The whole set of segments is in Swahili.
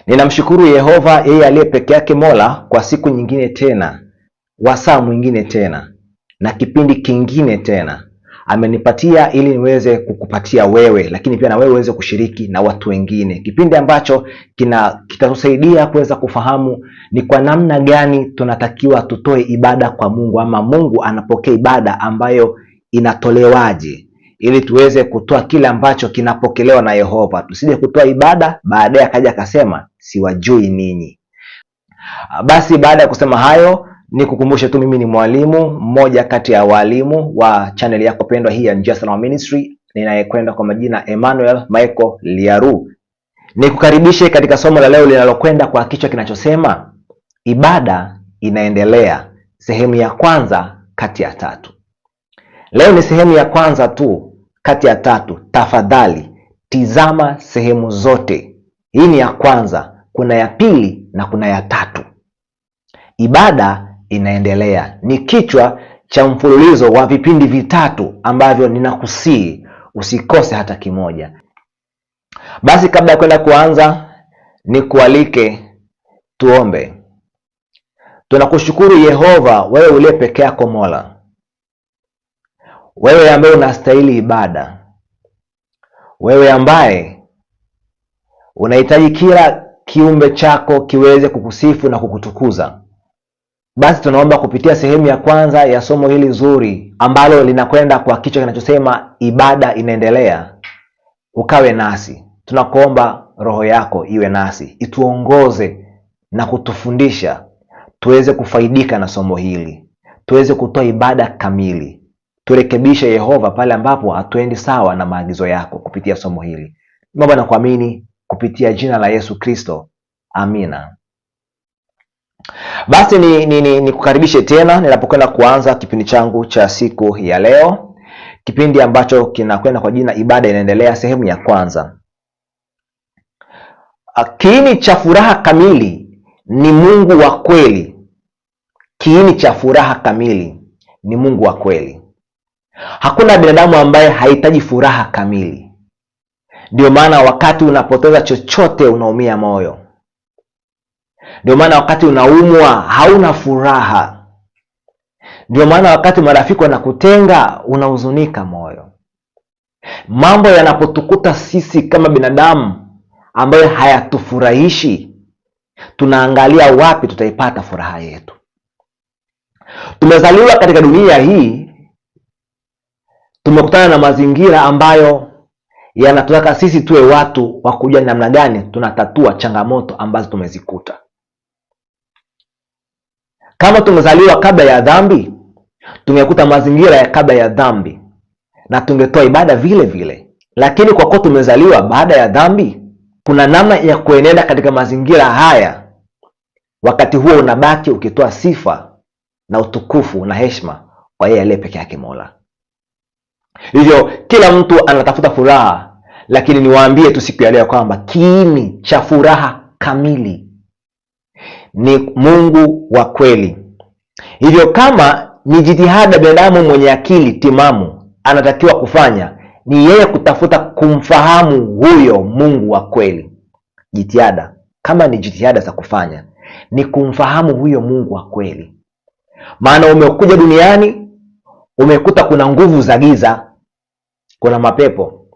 Ninamshukuru Yehova, yeye aliye peke yake Mola, kwa siku nyingine tena, wasaa mwingine tena, na kipindi kingine tena amenipatia ili niweze kukupatia wewe, lakini pia na wewe uweze kushiriki na watu wengine, kipindi ambacho kitatusaidia kuweza kufahamu ni kwa namna gani tunatakiwa tutoe ibada kwa Mungu, ama Mungu anapokea ibada ambayo inatolewaje, ili tuweze kutoa kile ambacho kinapokelewa na Yehova. Tusije kutoa ibada baadaye akaja akasema siwajui ninyi. Basi baada ya kusema hayo, nikukumbushe tu mimi ni mwalimu mmoja kati ya walimu wa channel yako pendwa hii ya Njia Salama Ministry, ninayekwenda kwa majina Emmanuel Michael Liaru. Nikukaribishe katika somo la leo linalokwenda kwa kichwa kinachosema ibada inaendelea, sehemu ya kwanza kati ya tatu. Leo ni sehemu ya kwanza tu kati ya tatu. Tafadhali tizama sehemu zote. Hii ni ya kwanza, kuna ya pili na kuna ya tatu. Ibada inaendelea ni kichwa cha mfululizo wa vipindi vitatu ambavyo ninakusihi usikose hata kimoja. Basi kabla ya kwenda kuanza, nikualike tuombe. Tunakushukuru Yehova, wewe uliye peke yako Mola, wewe ambaye unastahili ibada, wewe ambaye unahitaji kila kiumbe chako kiweze kukusifu na kukutukuza. Basi tunaomba kupitia sehemu ya kwanza ya somo hili zuri ambalo linakwenda kwa kichwa kinachosema ibada inaendelea, ukawe nasi. Tunakuomba roho yako iwe nasi, ituongoze na kutufundisha tuweze kufaidika na somo hili, tuweze kutoa ibada kamili. Turekebishe Yehova pale ambapo hatuendi sawa na maagizo yako kupitia somo hili. Naomba na kuamini kupitia jina la Yesu Kristo. Amina. Basi nikukaribishe tena ninapokwenda kuanza kipindi changu cha siku ya leo, kipindi ambacho kinakwenda kwa jina ibada inaendelea, sehemu ya kwanza. Kiini cha furaha kamili ni Mungu wa kweli. Kiini cha furaha kamili ni Mungu wa kweli. Hakuna binadamu ambaye hahitaji furaha kamili. Ndio maana wakati unapoteza chochote unaumia moyo. Ndio maana wakati unaumwa hauna furaha. Ndio maana wakati marafiki wanakutenga unahuzunika moyo. Mambo yanapotukuta sisi kama binadamu ambayo hayatufurahishi, tunaangalia wapi tutaipata furaha yetu. Tumezaliwa katika dunia hii, tumekutana na mazingira ambayo yanatutaka sisi tuwe watu wa kujua namna gani tunatatua changamoto ambazo tumezikuta. Kama tumezaliwa kabla ya dhambi, tungekuta mazingira ya kabla ya dhambi na tungetoa ibada vile vile. Lakini kwa kuwa tumezaliwa baada ya dhambi, kuna namna ya kuenenda katika mazingira haya. Wakati huo unabaki ukitoa sifa na utukufu na heshima kwa yeye aliye peke yake Mola. Hivyo kila mtu anatafuta furaha, lakini niwaambie tu siku ya leo kwamba kiini cha furaha kamili ni Mungu wa kweli. Hivyo kama ni jitihada binadamu mwenye akili timamu anatakiwa kufanya, ni yeye kutafuta kumfahamu huyo Mungu wa kweli. Jitihada, kama ni jitihada za kufanya, ni kumfahamu huyo Mungu wa kweli. Maana umekuja duniani, umekuta kuna nguvu za giza, kuna mapepo,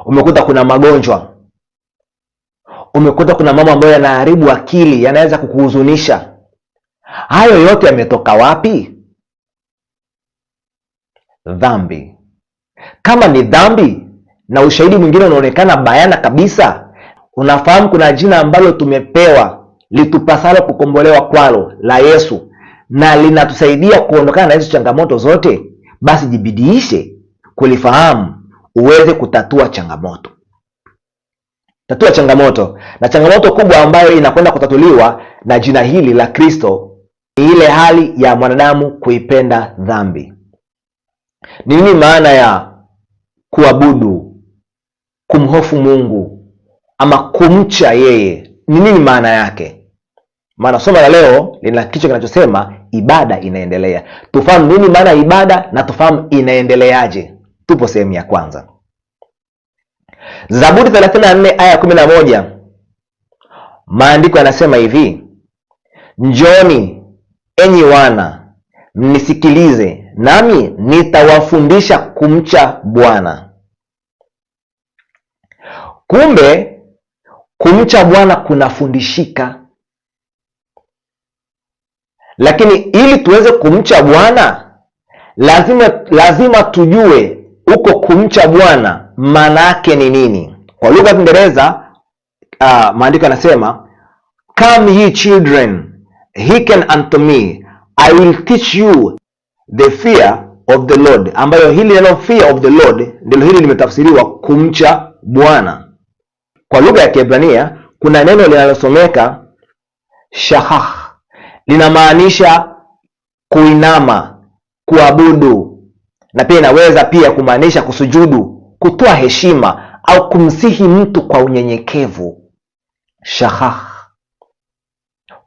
umekuta kuna magonjwa, umekuta kuna mambo ambayo yanaharibu akili, yanaweza kukuhuzunisha. Hayo yote yametoka wapi? Dhambi. Kama ni dhambi na ushahidi mwingine unaonekana bayana kabisa, unafahamu kuna jina ambalo tumepewa litupasalo kukombolewa kwalo, la Yesu, na linatusaidia kuondokana na hizo changamoto zote, basi jibidiishe kulifahamu uweze kutatua changamoto. Tatua changamoto. Na changamoto kubwa ambayo inakwenda kutatuliwa na jina hili la Kristo ni ile hali ya mwanadamu kuipenda dhambi. Ni nini maana ya kuabudu, kumhofu Mungu ama kumcha yeye? Ni nini maana yake? Maana somo la leo lina kichwa kinachosema ibada inaendelea. Tufahamu nini maana ibada na tufahamu inaendeleaje. Tupo sehemu ya kwanza. Zaburi 34 aya 11. Maandiko yanasema hivi, njoni enyi wana, mnisikilize, nami nitawafundisha kumcha Bwana. Kumbe kumcha Bwana kunafundishika. Lakini ili tuweze kumcha Bwana, lazima tujue uko kumcha Bwana maana yake ni nini. Kwa lugha ya Kiingereza maandiko yanasema, come ye children, hearken unto me, I will teach you the fear of the Lord, ambayo hili neno fear of the Lord ndilo hili limetafsiriwa kumcha Bwana. Kwa lugha ya Kiebrania kuna neno linalosomeka shahah, linamaanisha kuinama, kuabudu, na pia inaweza pia kumaanisha kusujudu, kutoa heshima au kumsihi mtu kwa unyenyekevu. Shahah.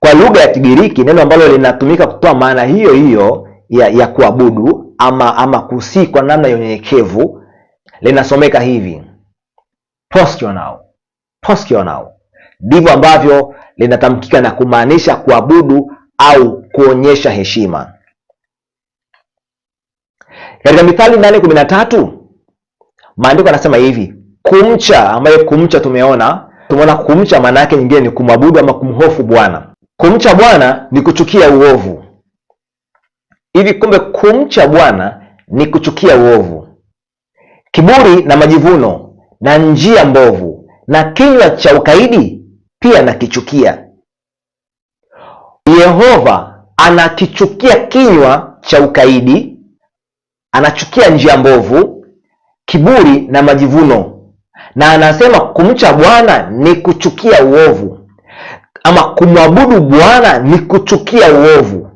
Kwa lugha ya Kigiriki neno ambalo linatumika kutoa maana hiyo hiyo ya kuabudu ama kusihi kwa namna ya unyenyekevu linasomeka hivi, postionao. Ndivyo ambavyo linatamkika na kumaanisha kuabudu au kuonyesha heshima. Katika Mithali 8:13 maandiko yanasema hivi, kumcha, ambayo kumcha tumeona kumcha maana yake nyingine ni kumwabudu ama kumhofu Bwana. Kumcha Bwana ni kuchukia uovu. Hivi kumbe kumcha Bwana ni kuchukia uovu, kiburi na majivuno na njia mbovu na kinywa cha ukaidi pia nakichukia. Yehova anakichukia kinywa cha ukaidi, anachukia njia mbovu, kiburi na majivuno, na anasema kumcha Bwana ni kuchukia uovu, ama kumwabudu Bwana ni kuchukia uovu.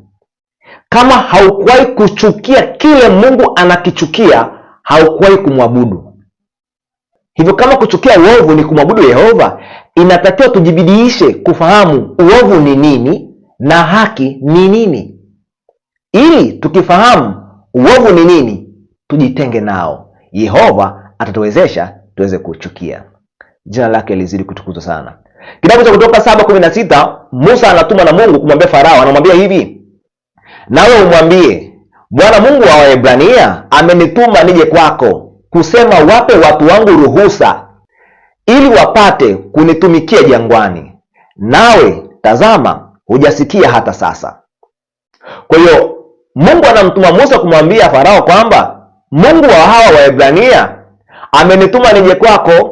Kama haukuwahi kuchukia kile Mungu anakichukia, haukuwahi kumwabudu. Hivyo kama kuchukia uovu ni kumwabudu Yehova, inatakiwa tujibidiishe kufahamu uovu ni nini na haki ni nini, ili tukifahamu uovu ni nini tujitenge nao. Yehova atatuwezesha tuweze kuchukia. Jina lake lizidi kutukuzwa sana. Kitabu cha Kutoka 7:16, Musa anatumwa na Mungu kumwambia Farao, anamwambia hivi, nawe umwambie Bwana Mungu wa Waebrania amenituma nije kwako kusema, wape watu wangu ruhusa ili wapate kunitumikia jangwani, nawe tazama hujasikia hata sasa. Kwa hiyo Mungu anamtuma Musa kumwambia Farao kwamba Mungu wa hawa Waebrania amenituma nije kwako,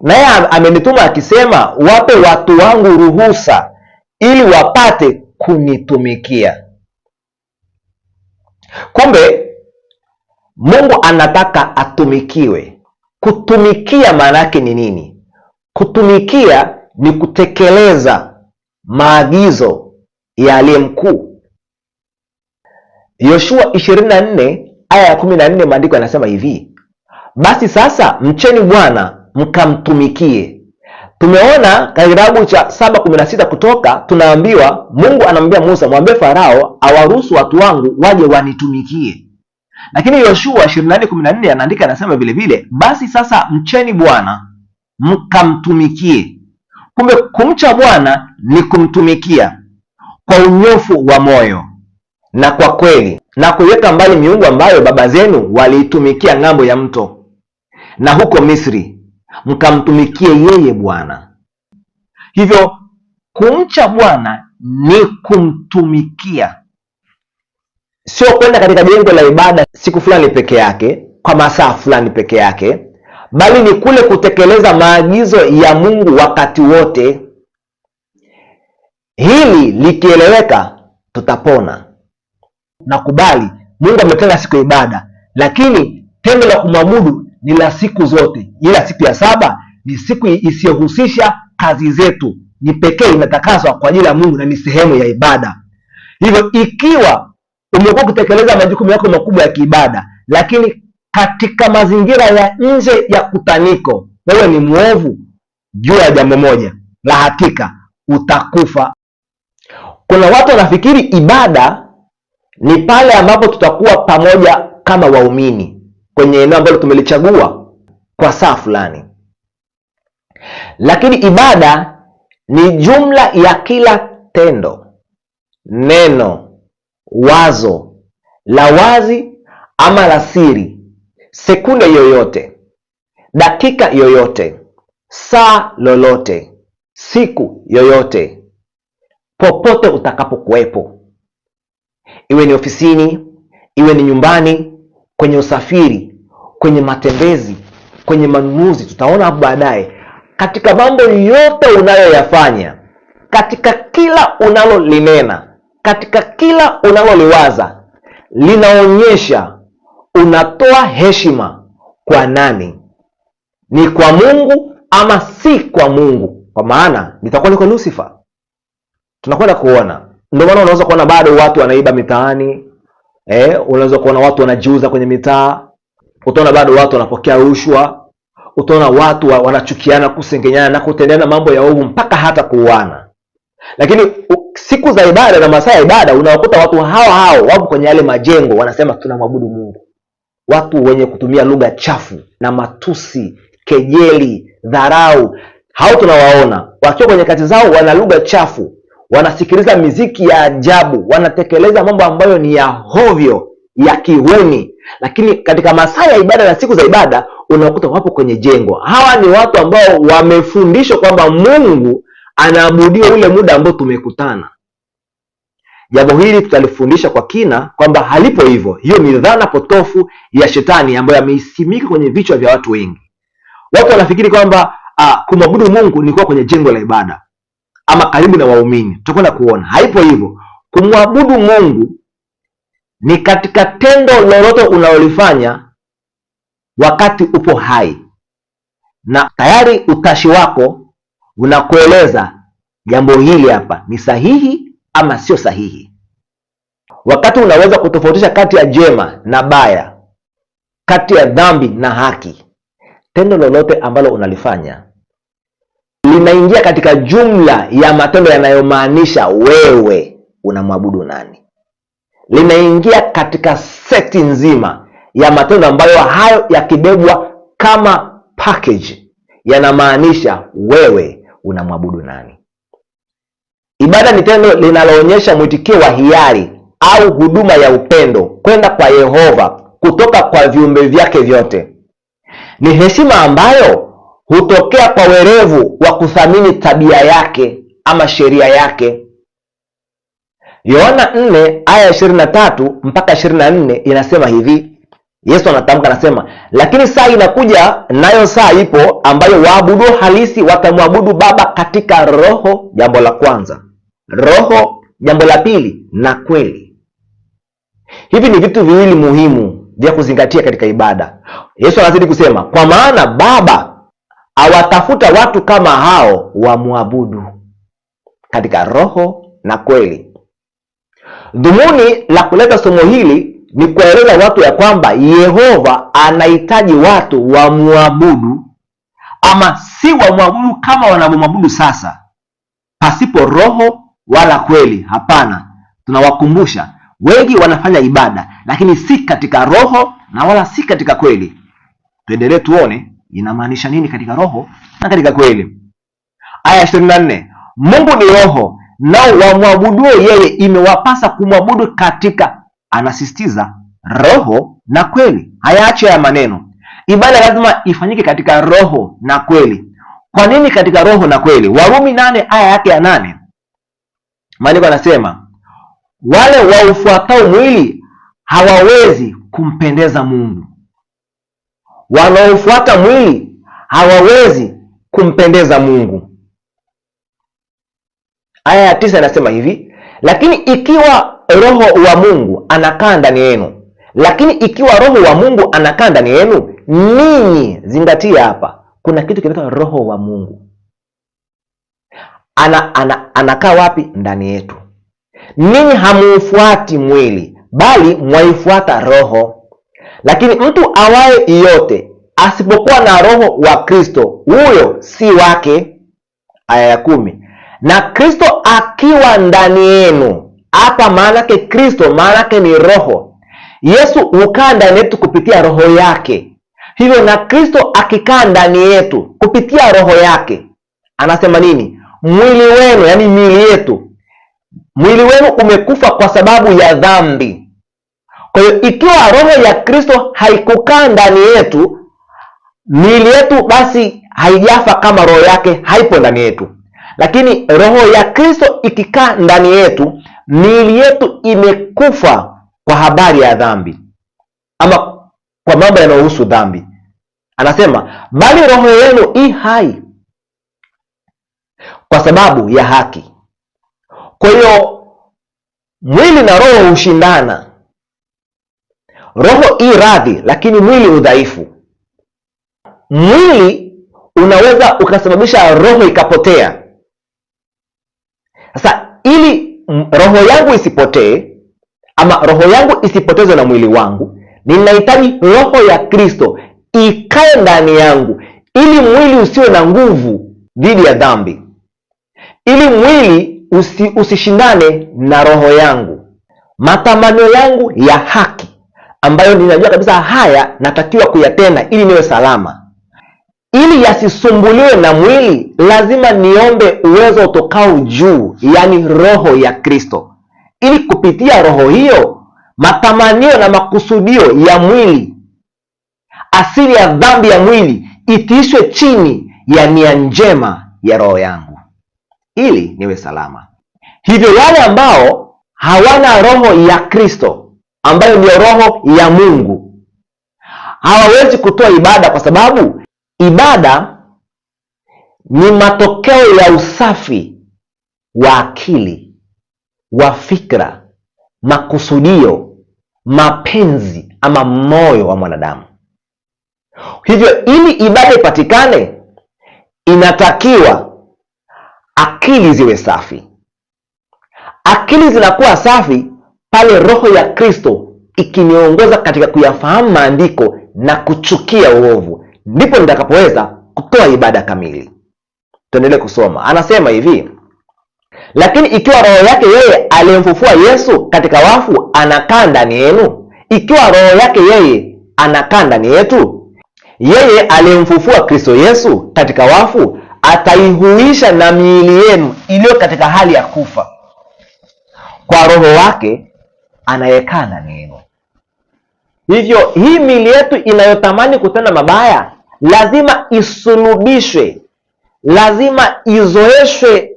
naye amenituma akisema wape watu wangu ruhusa ili wapate kunitumikia. Kumbe Mungu anataka atumikiwe. Kutumikia maana yake ni nini? Kutumikia ni kutekeleza maagizo ya aliye mkuu. Yoshua 24 aya ya 14 maandiko yanasema hivi, basi sasa mcheni Bwana mkamtumikie. Tumeona katika kitabu cha 7:16 Kutoka, tunaambiwa Mungu anamwambia Musa, mwambie Farao awaruhusu watu wangu waje wanitumikie. Lakini Yoshua 24:14 anaandika, anasema vile vile, basi sasa mcheni Bwana mkamtumikie. Kumbe kumcha Bwana ni kumtumikia kwa unyofu wa moyo na kwa kweli, na kuiweka mbali miungu ambayo baba zenu waliitumikia ng'ambo ya mto na huko Misri, mkamtumikie yeye Bwana. Hivyo kumcha Bwana ni kumtumikia, sio kwenda katika jengo la ibada siku fulani peke yake kwa masaa fulani peke yake, bali ni kule kutekeleza maagizo ya Mungu wakati wote. Hili likieleweka, tutapona. Nakubali Mungu ametenga siku ya ibada, lakini tendo la kumwabudu ni la siku zote, ila siku ya saba ni siku isiyohusisha kazi zetu, ni pekee imetakaswa kwa ajili ya Mungu na ni sehemu ya ibada. Hivyo ikiwa umekuwa kutekeleza majukumu yako makubwa ya kiibada, lakini katika mazingira ya nje ya kutaniko wewe ni mwovu, jua ya jambo moja la hakika, utakufa. Kuna watu wanafikiri ibada ni pale ambapo tutakuwa pamoja kama waumini kwenye eneo ambalo tumelichagua kwa saa fulani, lakini ibada ni jumla ya kila tendo, neno, wazo la wazi ama la siri, sekunde yoyote, dakika yoyote, saa lolote, siku yoyote, popote utakapokuwepo, iwe ni ofisini, iwe ni nyumbani, kwenye usafiri, kwenye matembezi, kwenye manunuzi, tutaona hapo baadaye, katika mambo yote unayoyafanya, katika kila unalolinena, katika kila unaloliwaza, linaonyesha unatoa heshima kwa nani? Ni kwa Mungu ama si kwa Mungu? Kwa maana litakuwa ni kwa Lucifer. Tunakwenda kuona. Ndio maana unaweza kuona bado watu wanaiba mitaani, unaweza kuona watu wanajiuza kwenye mitaa, utaona bado watu wanapokea rushwa, utaona watu wanachukiana, kusengenyana na kutendeana mambo ya ovu mpaka hata kuuana. Lakini siku za ibada na masaa ya ibada unawakuta watu hao wapo kwenye yale majengo wanasema tunamwabudu Mungu. Watu wenye kutumia lugha chafu na matusi, kejeli, dharau, hao tunawaona wakiwa kwenye kati zao, wana lugha chafu, wanasikiliza miziki ya ajabu, wanatekeleza mambo ambayo ni ya hovyo, ya kihuni. Lakini katika masaa ya ibada na siku za ibada unakuta wapo kwenye jengo. Hawa ni watu ambao wamefundishwa kwamba Mungu anaabudiwa ule muda ambao tumekutana. Jambo hili tutalifundisha kwa kina kwamba halipo hivyo. Hiyo ni dhana potofu ya shetani ambayo ameisimika kwenye vichwa vya watu wengi. Watu wanafikiri kwamba kumwabudu Mungu ni kuwa kwenye jengo la ibada ama karibu na waumini. Tutakwenda kuona haipo hivyo. Kumwabudu Mungu ni katika tendo lolote unalolifanya wakati upo hai, na tayari utashi wako unakueleza jambo hili hapa ni sahihi ama sio sahihi. Wakati unaweza kutofautisha kati ya jema na baya, kati ya dhambi na haki. Tendo lolote ambalo unalifanya linaingia katika jumla ya matendo yanayomaanisha wewe unamwabudu nani. Linaingia katika seti nzima ya matendo ambayo hayo yakibebwa kama package yanamaanisha wewe unamwabudu nani. Ibada ni tendo linaloonyesha mwitikio wa hiari au huduma ya upendo kwenda kwa Yehova kutoka kwa viumbe vyake vyote. Ni heshima ambayo hutokea kwa werevu wa kuthamini tabia yake ama sheria yake. Yohana 4 aya 23 mpaka 24 inasema hivi. Yesu anatamka, anasema, lakini saa inakuja, nayo saa ipo, ambayo waabudu halisi watamwabudu Baba katika roho, jambo la kwanza, roho, jambo la pili, na kweli. Hivi ni vitu viwili muhimu vya kuzingatia katika ibada. Yesu anazidi kusema, kwa maana Baba awatafuta watu kama hao wamwabudu katika roho na kweli. Dhumuni la kuleta somo hili ni kueleza watu ya kwamba Yehova anahitaji watu wamwabudu, ama si wamwabudu kama wanavyomwabudu sasa, pasipo roho wala kweli. Hapana, tunawakumbusha wengi wanafanya ibada lakini si katika roho na wala si katika kweli. Tuendelee tuone inamaanisha nini katika roho na katika kweli. Aya 24, Mungu ni roho, nao wamwabuduo yeye imewapasa kumwabudu katika, anasisitiza, roho na kweli. Hayaachi haya maneno. Ibada lazima ifanyike katika roho na kweli. Kwa nini katika roho na kweli? Warumi 8 aya yake ya 8, maandiko anasema, wale waufuatao mwili hawawezi kumpendeza Mungu. Wanaofuata mwili hawawezi kumpendeza Mungu. Aya ya 9 inasema hivi, lakini ikiwa roho wa Mungu anakaa ndani yenu, lakini ikiwa roho wa Mungu anakaa ndani yenu, ninyi, zingatia hapa, kuna kitu kinaitwa roho wa Mungu. Anakaa wapi? Ndani yetu. Ninyi hamuufuati mwili, bali mwaifuata roho. Lakini mtu awaye yote asipokuwa na roho wa Kristo, huyo si wake. Aya ya 10, na Kristo akiwa ndani yenu. Hapa maanake Kristo, maanake ni roho. Yesu hukaa ndani yetu kupitia roho yake. Hivyo na Kristo akikaa ndani yetu kupitia roho yake, anasema nini? mwili wenu, yani miili yetu, mwili wenu umekufa kwa sababu ya dhambi. Kwa hiyo ikiwa roho ya Kristo haikukaa ndani yetu, miili yetu basi haijafa kama roho yake haipo ndani yetu. Lakini roho ya Kristo ikikaa ndani yetu, miili yetu imekufa kwa habari ya dhambi, ama kwa mambo yanayohusu dhambi. Anasema bali roho yenu i hai kwa sababu ya haki. Kwa hiyo mwili na roho hushindana. Roho i radhi, lakini mwili udhaifu. Mwili unaweza ukasababisha roho ikapotea. Sasa ili roho yangu isipotee, ama roho yangu isipotezwe na mwili wangu, ninahitaji roho ya Kristo ikae ndani yangu, ili mwili usiwe na nguvu dhidi ya dhambi, ili mwili usishindane na roho yangu, matamanio yangu ya haki ambayo ninajua kabisa haya natakiwa kuyatenda ili niwe salama. Ili yasisumbuliwe na mwili, lazima niombe uwezo utokao juu, yani roho ya Kristo, ili kupitia roho hiyo matamanio na makusudio ya mwili, asili ya dhambi ya mwili, itiishwe chini ya nia njema ya roho yangu, ili niwe salama. Hivyo wale ambao hawana roho ya Kristo, ambayo ndiyo roho ya Mungu, hawawezi kutoa ibada, kwa sababu ibada ni matokeo ya usafi wa akili, wa fikra, makusudio, mapenzi ama moyo wa mwanadamu. Hivyo ili ibada ipatikane, inatakiwa akili ziwe safi. Akili zinakuwa safi pale roho ya Kristo ikiniongoza katika kuyafahamu maandiko na kuchukia uovu, ndipo nitakapoweza kutoa ibada kamili. Tuendelee kusoma. Anasema hivi: lakini ikiwa roho yake yeye aliyemfufua Yesu katika wafu anakaa ndani yenu, ikiwa roho yake yeye anakaa ndani yetu, yeye aliyemfufua Kristo Yesu katika wafu ataihuisha na miili yenu iliyo katika hali ya kufa kwa roho wake anayekaa ndani yenu. Hivyo hii miili yetu inayotamani kutenda mabaya lazima isulubishwe, lazima izoeshwe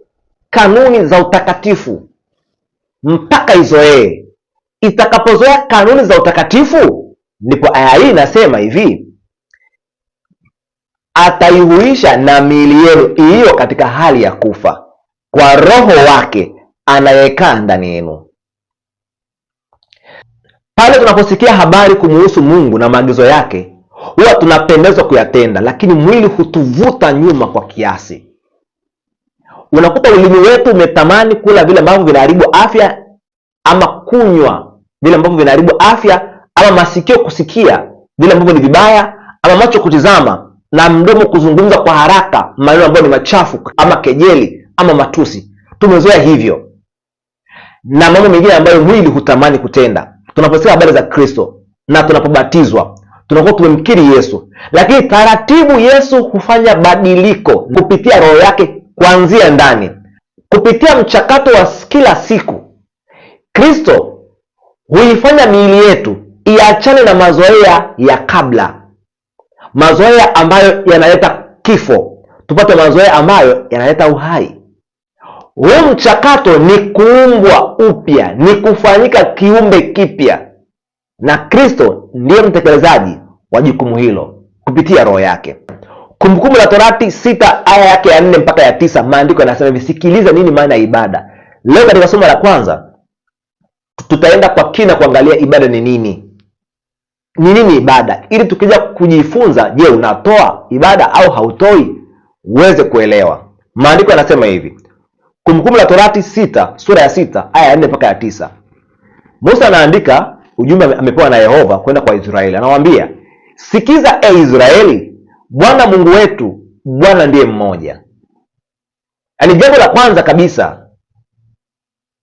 kanuni za utakatifu mpaka izoee. Itakapozoea kanuni za utakatifu, ndipo aya hii inasema hivi: ataihuisha na miili yenu iliyo katika hali ya kufa kwa roho wake anayekaa ndani yenu. Pale tunaposikia habari kumuhusu Mungu na maagizo yake, huwa tunapendezwa kuyatenda, lakini mwili hutuvuta nyuma kwa kiasi. Unakuta ulimi wetu umetamani kula vile ambavyo vinaharibu afya, ama kunywa vile ambavyo vinaharibu afya, ama masikio kusikia vile ambavyo ni vibaya, ama macho kutizama, na mdomo kuzungumza kwa haraka maneno ambayo ni machafu ama kejeli ama matusi. Tumezoea hivyo na mambo mengine ambayo mwili hutamani kutenda. Tunaposikia habari za Kristo na tunapobatizwa, tunakuwa tumemkiri Yesu, lakini taratibu Yesu hufanya badiliko kupitia roho yake kuanzia ndani, kupitia mchakato wa kila siku. Kristo huifanya miili yetu iachane na mazoea ya kabla, mazoea ambayo yanaleta kifo, tupate mazoea ambayo yanaleta uhai. Huu mchakato ni kuumbwa upya, ni kufanyika kiumbe kipya, na Kristo ndiye mtekelezaji wa jukumu hilo kupitia roho yake. Kumbukumbu la Torati 6 aya yake ya 4 mpaka ya 9, maandiko yanasema hivi: sikiliza nini maana ya ibada. Leo katika somo la kwanza tutaenda kwa kina kuangalia ibada ni nini. Ni nini ibada, ili tukija kujifunza, je, unatoa ibada au hautoi, uweze kuelewa. Maandiko yanasema hivi: Kumbukumbu la Torati 6 sura ya 6 aya ya 4 mpaka ya 9. Musa anaandika ujumbe amepewa na Yehova kwenda kwa Israeli. Anawaambia, sikiza Israeli, Bwana Mungu wetu, Bwana ndiye mmoja. Yaani jambo la kwanza kabisa,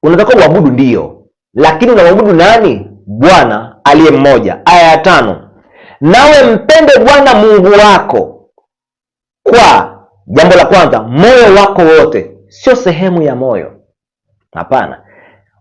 unatakiwa kuabudu ndio, lakini unamwabudu nani? Bwana aliye mmoja. Aya ya 5, nawe mpende Bwana Mungu wako kwa jambo la kwanza moyo wako wote. sio sehemu ya moyo. Hapana.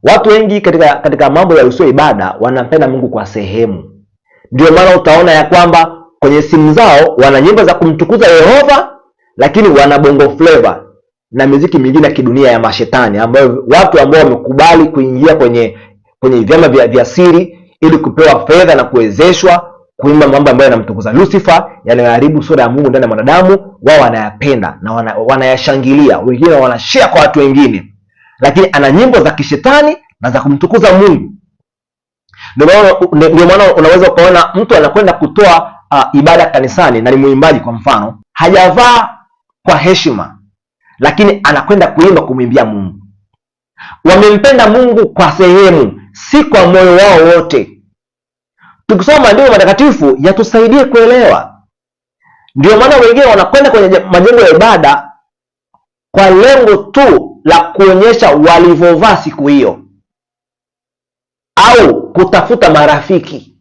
Watu wengi katika mambo ya usio ibada wanampenda Mungu kwa sehemu. Ndio maana utaona ya kwamba kwenye simu zao wana nyimbo za kumtukuza Yehova, lakini wana bongo flavor na muziki mingine ya kidunia ya mashetani, ambayo watu ambao wamekubali kuingia kwenye vyama vya siri ili kupewa fedha na kuwezeshwa kuimba mambo ambayo yanamtukuza Lucifer, yanayoharibu sura ya Mungu ndani ya mwanadamu, wao wanayapenda na wanayashangilia, wengine wanashare kwa watu wengine, lakini ana nyimbo za kishetani na za kumtukuza Mungu. Ndio maana unaweza kuona mtu anakwenda kutoa ibada kanisani na ni mwimbaji kwa mfano, hajavaa kwa heshima, lakini anakwenda kuimba kumwimbia Mungu. Wamempenda Mungu kwa sehemu, si kwa moyo wao wote. Tukisoma maandiko matakatifu yatusaidie kuelewa. Ndio maana wengine wanakwenda kwenye majengo ya ibada kwa lengo tu la kuonyesha walivyovaa siku hiyo, au kutafuta marafiki.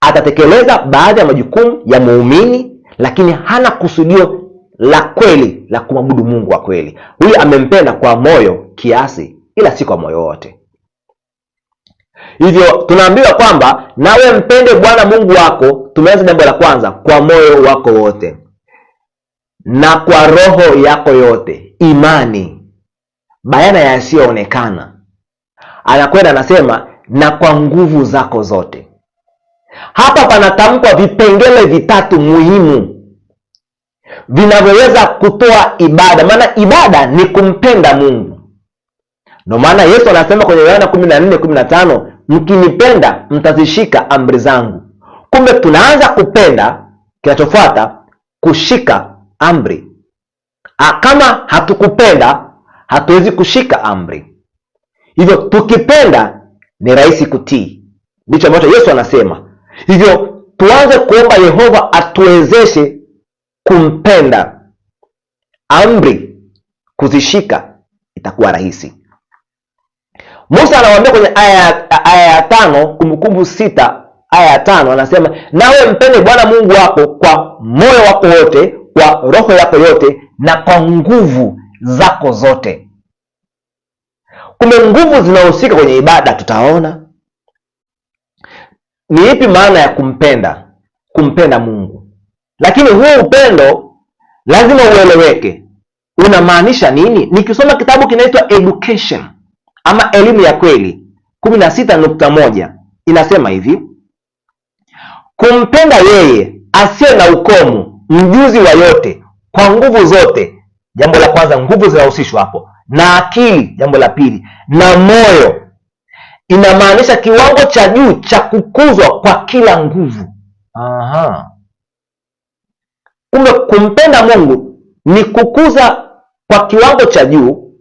Atatekeleza baadhi ya majukumu ya muumini, lakini hana kusudio la kweli la kumwabudu Mungu wa kweli. Huyu amempenda kwa moyo kiasi, ila si kwa moyo wote. Hivyo tunaambiwa kwamba nawe mpende Bwana Mungu wako, tumeanza jambo la kwanza, kwa moyo wako wote na kwa roho yako yote, imani bayana ya yasiyoonekana. Anakwenda anasema na kwa nguvu zako zote. Hapa panatamkwa vipengele vitatu muhimu vinavyoweza kutoa ibada, maana ibada ni kumpenda Mungu. Ndio maana Yesu anasema kwenye Yohana 14:15, mkinipenda mtazishika amri zangu. Kumbe tunaanza kupenda, kinachofuata kushika amri. Kama hatukupenda hatuwezi kushika amri. Hivyo tukipenda ni rahisi kutii. Ndicho ambacho Yesu anasema. Hivyo tuanze kuomba Yehova atuwezeshe kumpenda. Amri kuzishika itakuwa rahisi. Musa anawaambia kwenye aya ya 5, Kumbukumbu 6 aya ya 5, anasema nawe mpende Bwana Mungu wako kwa moyo wako wote, kwa roho yako yote na kwa nguvu zako zote. Kumbe nguvu zinahusika kwenye ibada. Tutaona ni ipi maana ya kumpenda Mungu. Lakini huu upendo lazima ueleweke, unamaanisha nini? Nikisoma kitabu kinaitwa Education ama elimu ya kweli 16.1 inasema hivi: kumpenda yeye asiye na ukomo, mjuzi wa yote, kwa nguvu zote. Jambo la kwanza, nguvu zinahusishwa hapo, na akili. Jambo la pili, na moyo. Inamaanisha kiwango cha juu cha kukuzwa kwa kila nguvu. Kumbe kumpenda Mungu ni kukuza kwa kiwango cha juu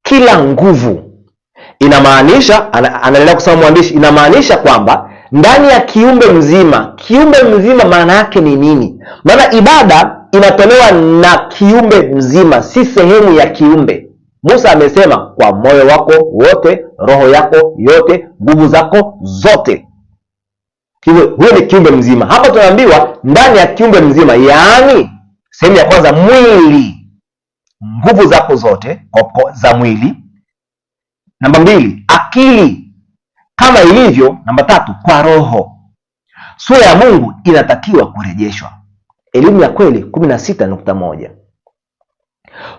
kila nguvu. Inamaanisha, anaendelea kusema mwandishi, inamaanisha kwamba ndani ya kiumbe mzima maana yake ni nini? Maana ibada inatolewa na kiumbe mzima, si sehemu ya kiumbe. Musa amesema kwa moyo wako wote, roho yako yote, nguvu zako zote. Hivyo huyo ni kiumbe mzima. Hapa tunaambiwa ndani ya kiumbe mzima, yaani sehemu ya kwanza mwili, nguvu zako zote za mwili. Namba 2, akili kama ilivyo. Namba 3, kwa roho. Sura ya Mungu inatakiwa kurejeshwa. Elimu ya kweli 16.1.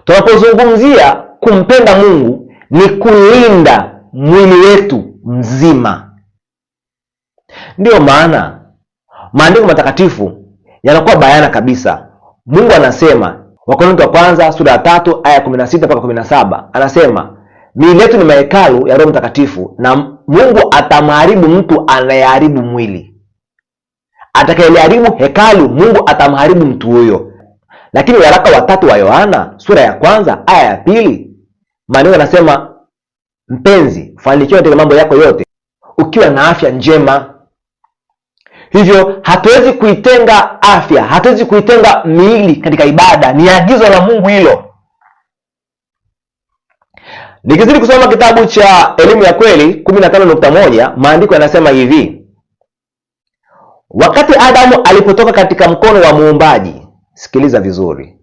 Tunapozungumzia kumpenda Mungu ni kulinda mwili wetu mzima. Ndiyo maana maandiko matakatifu yanakuwa bayana kabisa. Mungu anasema, Wakorintho wa kwanza sura ya 3 aya 16 mpaka 17, anasema miili yetu ni mahekalu ya Roho Mtakatifu, na Mungu atamharibu mtu anayeharibu mwili. Atakayeharibu hekalu, Mungu atamharibu mtu huyo. Lakini waraka wa 3 wa Yohana sura ya 1 aya ya 2, maandiko yanasema, mpenzi, fanikiwa katika mambo yako yote ukiwa na afya njema. Hivyo hatuwezi kuitenga afya, hatuwezi kuitenga miili katika ibada. Ni agizo la Mungu hilo. Nikizidi kusoma kitabu cha elimu ya kweli 15.1, maandiko yanasema hivi: wakati Adamu alipotoka katika mkono wa muumbaji, sikiliza vizuri,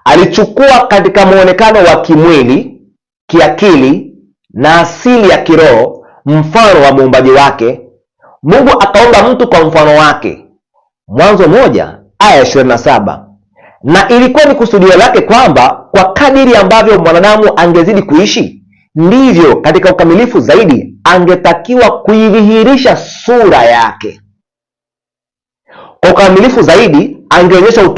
alichukua katika muonekano wa kimwili, kiakili na asili ya kiroho mfano wa muumbaji wake. Mungu akaumba mtu kwa mfano wake, Mwanzo 1:27. Na ilikuwa ni kusudio lake kwamba kwa kadiri ambavyo mwanadamu angezidi kuishi, ndivyo katika ukamilifu zaidi angetakiwa kuidhihirisha sura yake. Kwa ukamilifu zaidi angeonyesha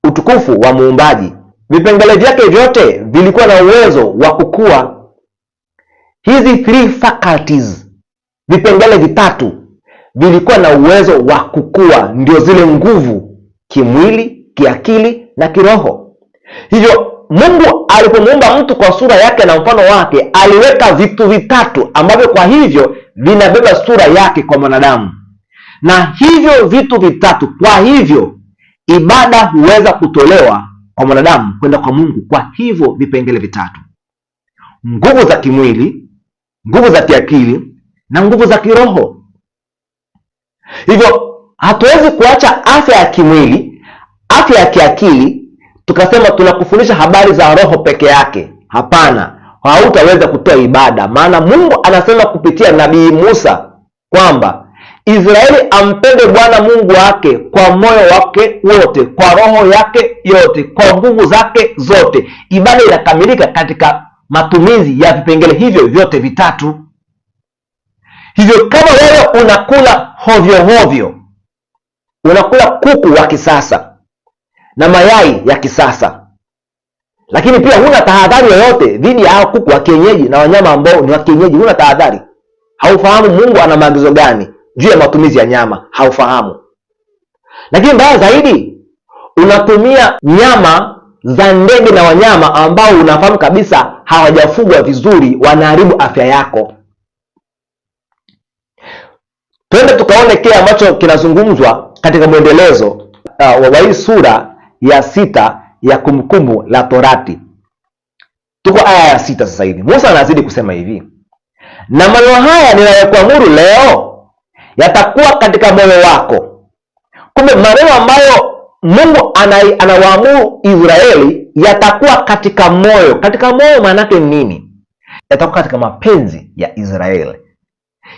utukufu wa muumbaji. Vipengele vyake vyote vilikuwa na uwezo wa kukua. Hizi three faculties, vipengele vitatu, vilikuwa na uwezo wa kukua, ndio zile nguvu: kimwili, kiakili na kiroho. Hivyo Mungu alipomuumba mtu kwa sura yake na mfano wake, aliweka vitu vitatu ambavyo kwa hivyo vinabeba sura yake kwa mwanadamu. Na hivyo vitu vitatu, kwa hivyo ibada huweza kutolewa kwa mwanadamu kwenda kwa Mungu kwa hivyo vipengele vitatu: nguvu za kimwili, nguvu za kiakili na nguvu za kiroho. Hivyo hatuwezi kuacha afya ya kimwili, afya ya kiakili, tukasema tunakufundisha habari za roho peke yake. Hapana, hautaweza kutoa ibada. Maana Mungu anasema kupitia nabii Musa kwamba Israeli ampende Bwana Mungu wake kwa moyo wake wote, kwa roho yake yote, kwa nguvu zake zote. Ibada inakamilika katika matumizi ya vipengele hivyo vyote vitatu. Hivyo kama wewe unakula hovyo hovyo, unakula kuku wa kisasa na mayai ya kisasa, lakini pia huna tahadhari yoyote dhidi ya hao kuku wa kienyeji na wanyama ambao ni wa kienyeji, huna tahadhari, haufahamu Mungu ana maagizo gani juu ya matumizi ya nyama, haufahamu. Lakini mbaya zaidi, unatumia nyama za ndege na wanyama ambao unafahamu kabisa hawajafugwa vizuri, wanaharibu afya yako. Twende tukaone kile ambacho kinazungumzwa katika mwendelezo wa hii sura ya 6 ya Kumbukumbu la Torati. Tuko aya ya 6 sasa hivi. Musa anazidi kusema hivi: na maneno haya ninayokuamuru leo yatakuwa katika moyo wako. Kumbe maneno ambayo Mungu anawaamuru Israeli yatakuwa katika moyo. Katika moyo maana yake nini? Yatakuwa katika mapenzi ya Israeli.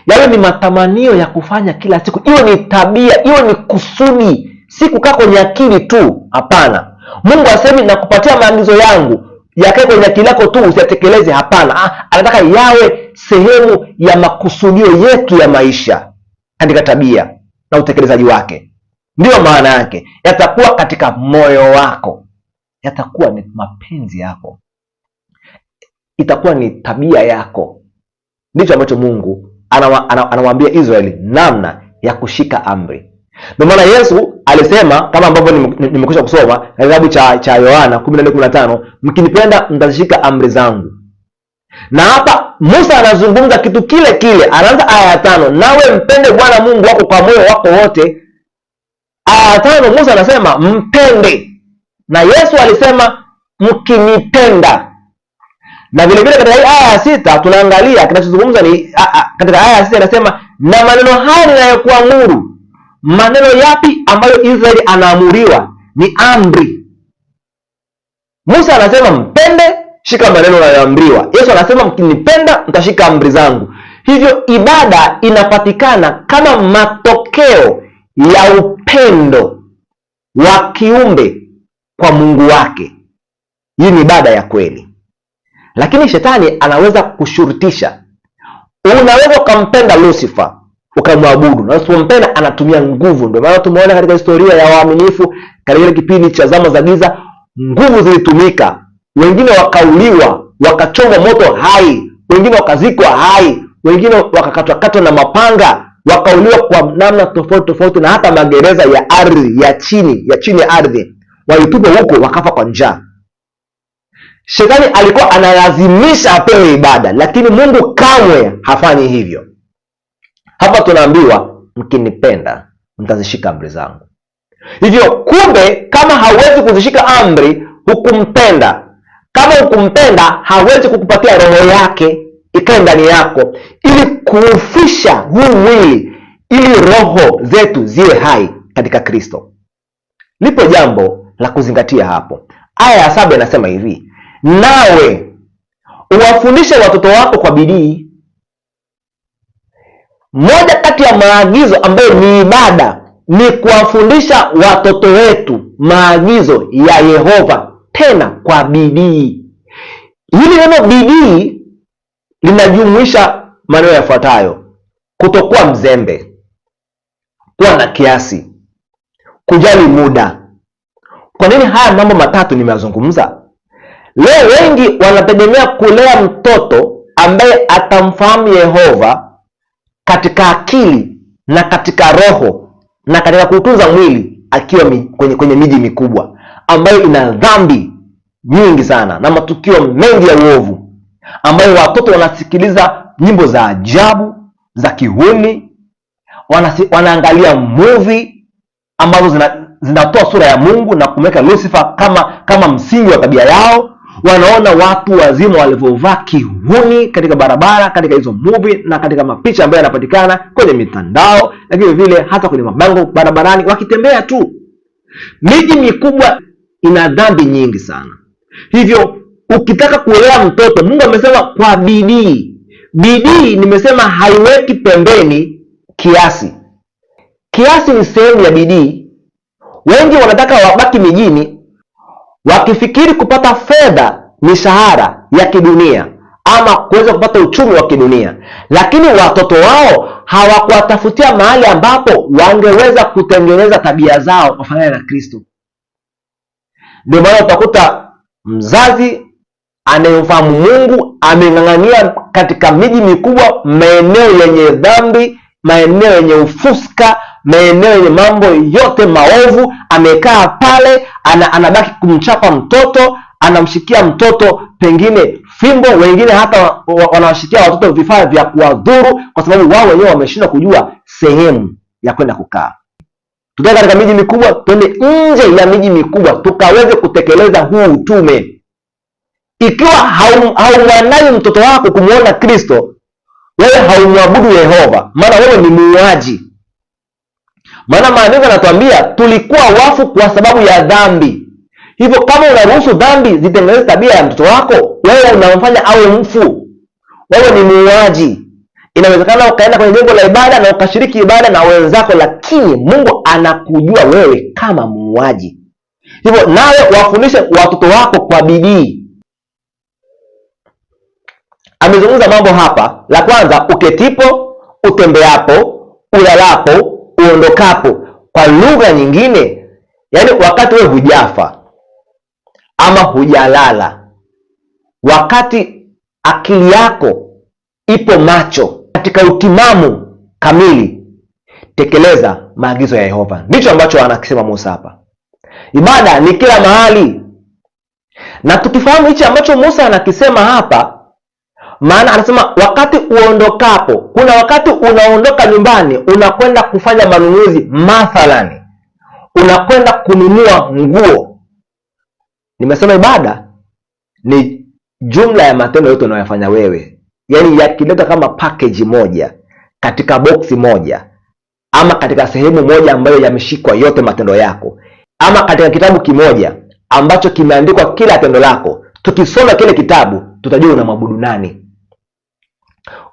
Yale ni matamanio ya kufanya kila siku, hiyo ni tabia, hiyo ni kusudi, si kukaa kwenye akili tu. Hapana, Mungu asemi na kupatia maagizo yangu yakae kwenye akili yako tu usiyatekeleze. Hapana, anataka yawe sehemu ya makusudio yetu ya maisha katika tabia na utekelezaji wake. Ndiyo maana yake, yatakuwa katika moyo wako, yatakuwa ni mapenzi yako, itakuwa ni tabia yako. Ndicho ambacho Mungu anawaambia Israeli namna ya kushika amri. Ndio maana Yesu alisema, kama ambavyo nimekwisha kusoma kitabu cha Yohana 14:15, mkinipenda mtazishika amri zangu. Na hapa Musa anazungumza kitu kile kile, anaanza aya ya 5, nawe mpende Bwana Mungu wako kwa moyo wako wote. Aya ya 5 Musa anasema mpende, na Yesu alisema mkinipenda. Na vile vile katika aya ya 6 tunaangalia kinachozungumza ni katika aya ya 6 anasema, na maneno haya ninayokuamuru. Maneno yapi ambayo Israeli anaamuriwa? Ni amri. Musa anasema mpende, shika maneno unayoamriwa. Yesu anasema mkinipenda mtashika amri zangu. Hivyo ibada inapatikana kama matokeo ya upendo wa kiumbe kwa Mungu wake. Hii ni ibada ya kweli. Lakini shetani anaweza kushurutisha. Unaweza ukampenda Lucifer ukamwabudu, na usipompenda anatumia nguvu. Ndio maana tumeona katika historia ya waaminifu katika kipindi cha zama za giza, nguvu zilitumika. Wengine wakauliwa, wakachomwa moto hai, wengine wakazikwa hai, wengine wakakatwa na mapanga, wakauliwa kwa namna tofauti tofauti, na hata magereza ya ardhi ya chini ya ardhi walitupwa huko, wakafa kwa njaa. Shetani alikuwa analazimisha apewe ibada, lakini Mungu kamwe hafanyi hivyo. Hapa tunaambiwa mkinipenda mtazishika amri zangu. Hivyo kumbe, kama hauwezi kuzishika amri hukumpenda. Kama hukumpenda, hawezi kukupatia roho yake ikae ndani yako ili kuufisha huu mwili, ili roho zetu ziwe hai katika Kristo. Lipo jambo la kuzingatia hapo. Aya ya 7 inasema hivi, nawe uwafundishe watoto wako kwa bidii. Moja kati ya maagizo ambayo ni ibada ni kuwafundisha watoto wetu maagizo ya Yehova, tena kwa bidii. Hili neno bidii linajumuisha maneno yafuatayo: kutokuwa mzembe, kuwa na kiasi, kujali muda. Kwa nini haya mambo matatu nimeyazungumza? Leo wengi wanategemea kulea mtoto ambaye atamfahamu Yehova katika akili na katika roho na katika kutunza mwili, akiwa kwenye miji mikubwa ambayo ina dhambi nyingi sana na matukio mengi ya uovu, ambayo watoto wanasikiliza nyimbo za ajabu za kihuni, wanaangalia movie ambazo zinatoa sura ya Mungu na kumweka Lucifer kama msingi wa tabia yao. Wanaona watu wazima walivyovaa kihuni katika barabara, katika hizo movie na katika mapicha ambayo yanapatikana kwenye mitandao, lakini vile hata kwenye mabango barabarani wakitembea tu. Miji mikubwa ina dhambi nyingi sana. Hivyo ukitaka kulea mtoto, Mungu amesema kwa bidii. Bidii nimesema haiweki pembeni kiasi. Kiasi ni sehemu ya bidii. Wengi wanataka wabaki mijini wakifikiri kupata fedha, mishahara ya kidunia ama kuweza kupata uchumi wa kidunia, lakini watoto wao hawakuwatafutia mahali ambapo wangeweza kutengeneza tabia zao wafanane na Kristo. Ndio maana utakuta mzazi anayemfahamu Mungu ameng'ang'ania katika miji mikubwa, maeneo yenye dhambi, maeneo yenye ufuska, maeneo yenye mambo yote maovu, amekaa pale, anabaki kumchapa mtoto, anamshikia mtoto pengine fimbo, wengine hata wanawashikia watoto vifaa vya kuwadhuru, kwa sababu wao wenyewe wameshindwa kujua sehemu ya kwenda kukaa. Tutoke katika miji mikubwa, twende nje ya miji mikubwa tukaweze kutekeleza huu utume. Ikiwa haumwandaji mtoto wako kumuona Kristo, wewe haumwabudu Yehova, maana wewe ni muuaji. Maana maandiko yanatuambia tulikuwa wafu kwa sababu ya dhambi. Hivyo kama unaruhusu dhambi zitengeneze tabia ya mtoto wako, wewe unamfanya awe mfu. Wewe ni muuaji. Inawezekana ukaenda kwenye jengo la ibada na ukashiriki ibada na wenzako, lakini Mungu anakujua wewe kama muuaji. Hivyo nawe wafundishe watoto wako kwa bidii. Amezungumza mambo hapa. La kwanza, uketipo, utembeapo, ulalapo, uondokapo. Kwa lugha nyingine, yani wakati wewe hujafa ama hujalala, wakati akili yako ipo macho katika utimamu kamili, tekeleza maagizo ya Yehova. Ndicho ambacho anakisema Musa hapa. Ibada ni kila mahali. Na tukifahamu hichi ambacho Musa anakisema hapa, maana anasema wakati uondokapo, kuna wakati unaondoka nyumbani unakwenda kufanya manunuzi, mathalani unakwenda kununua nguo. Nimesema ibada ni jumla ya matendo yote unayofanya wewe, yani yakileta kama package moja katika boksi moja, ama katika sehemu moja ambayo yameshikwa yote matendo yako, ama katika kitabu kimoja ambacho kimeandikwa kila tendo lako. Tukisoma kile kitabu tutajua unamwabudu nani.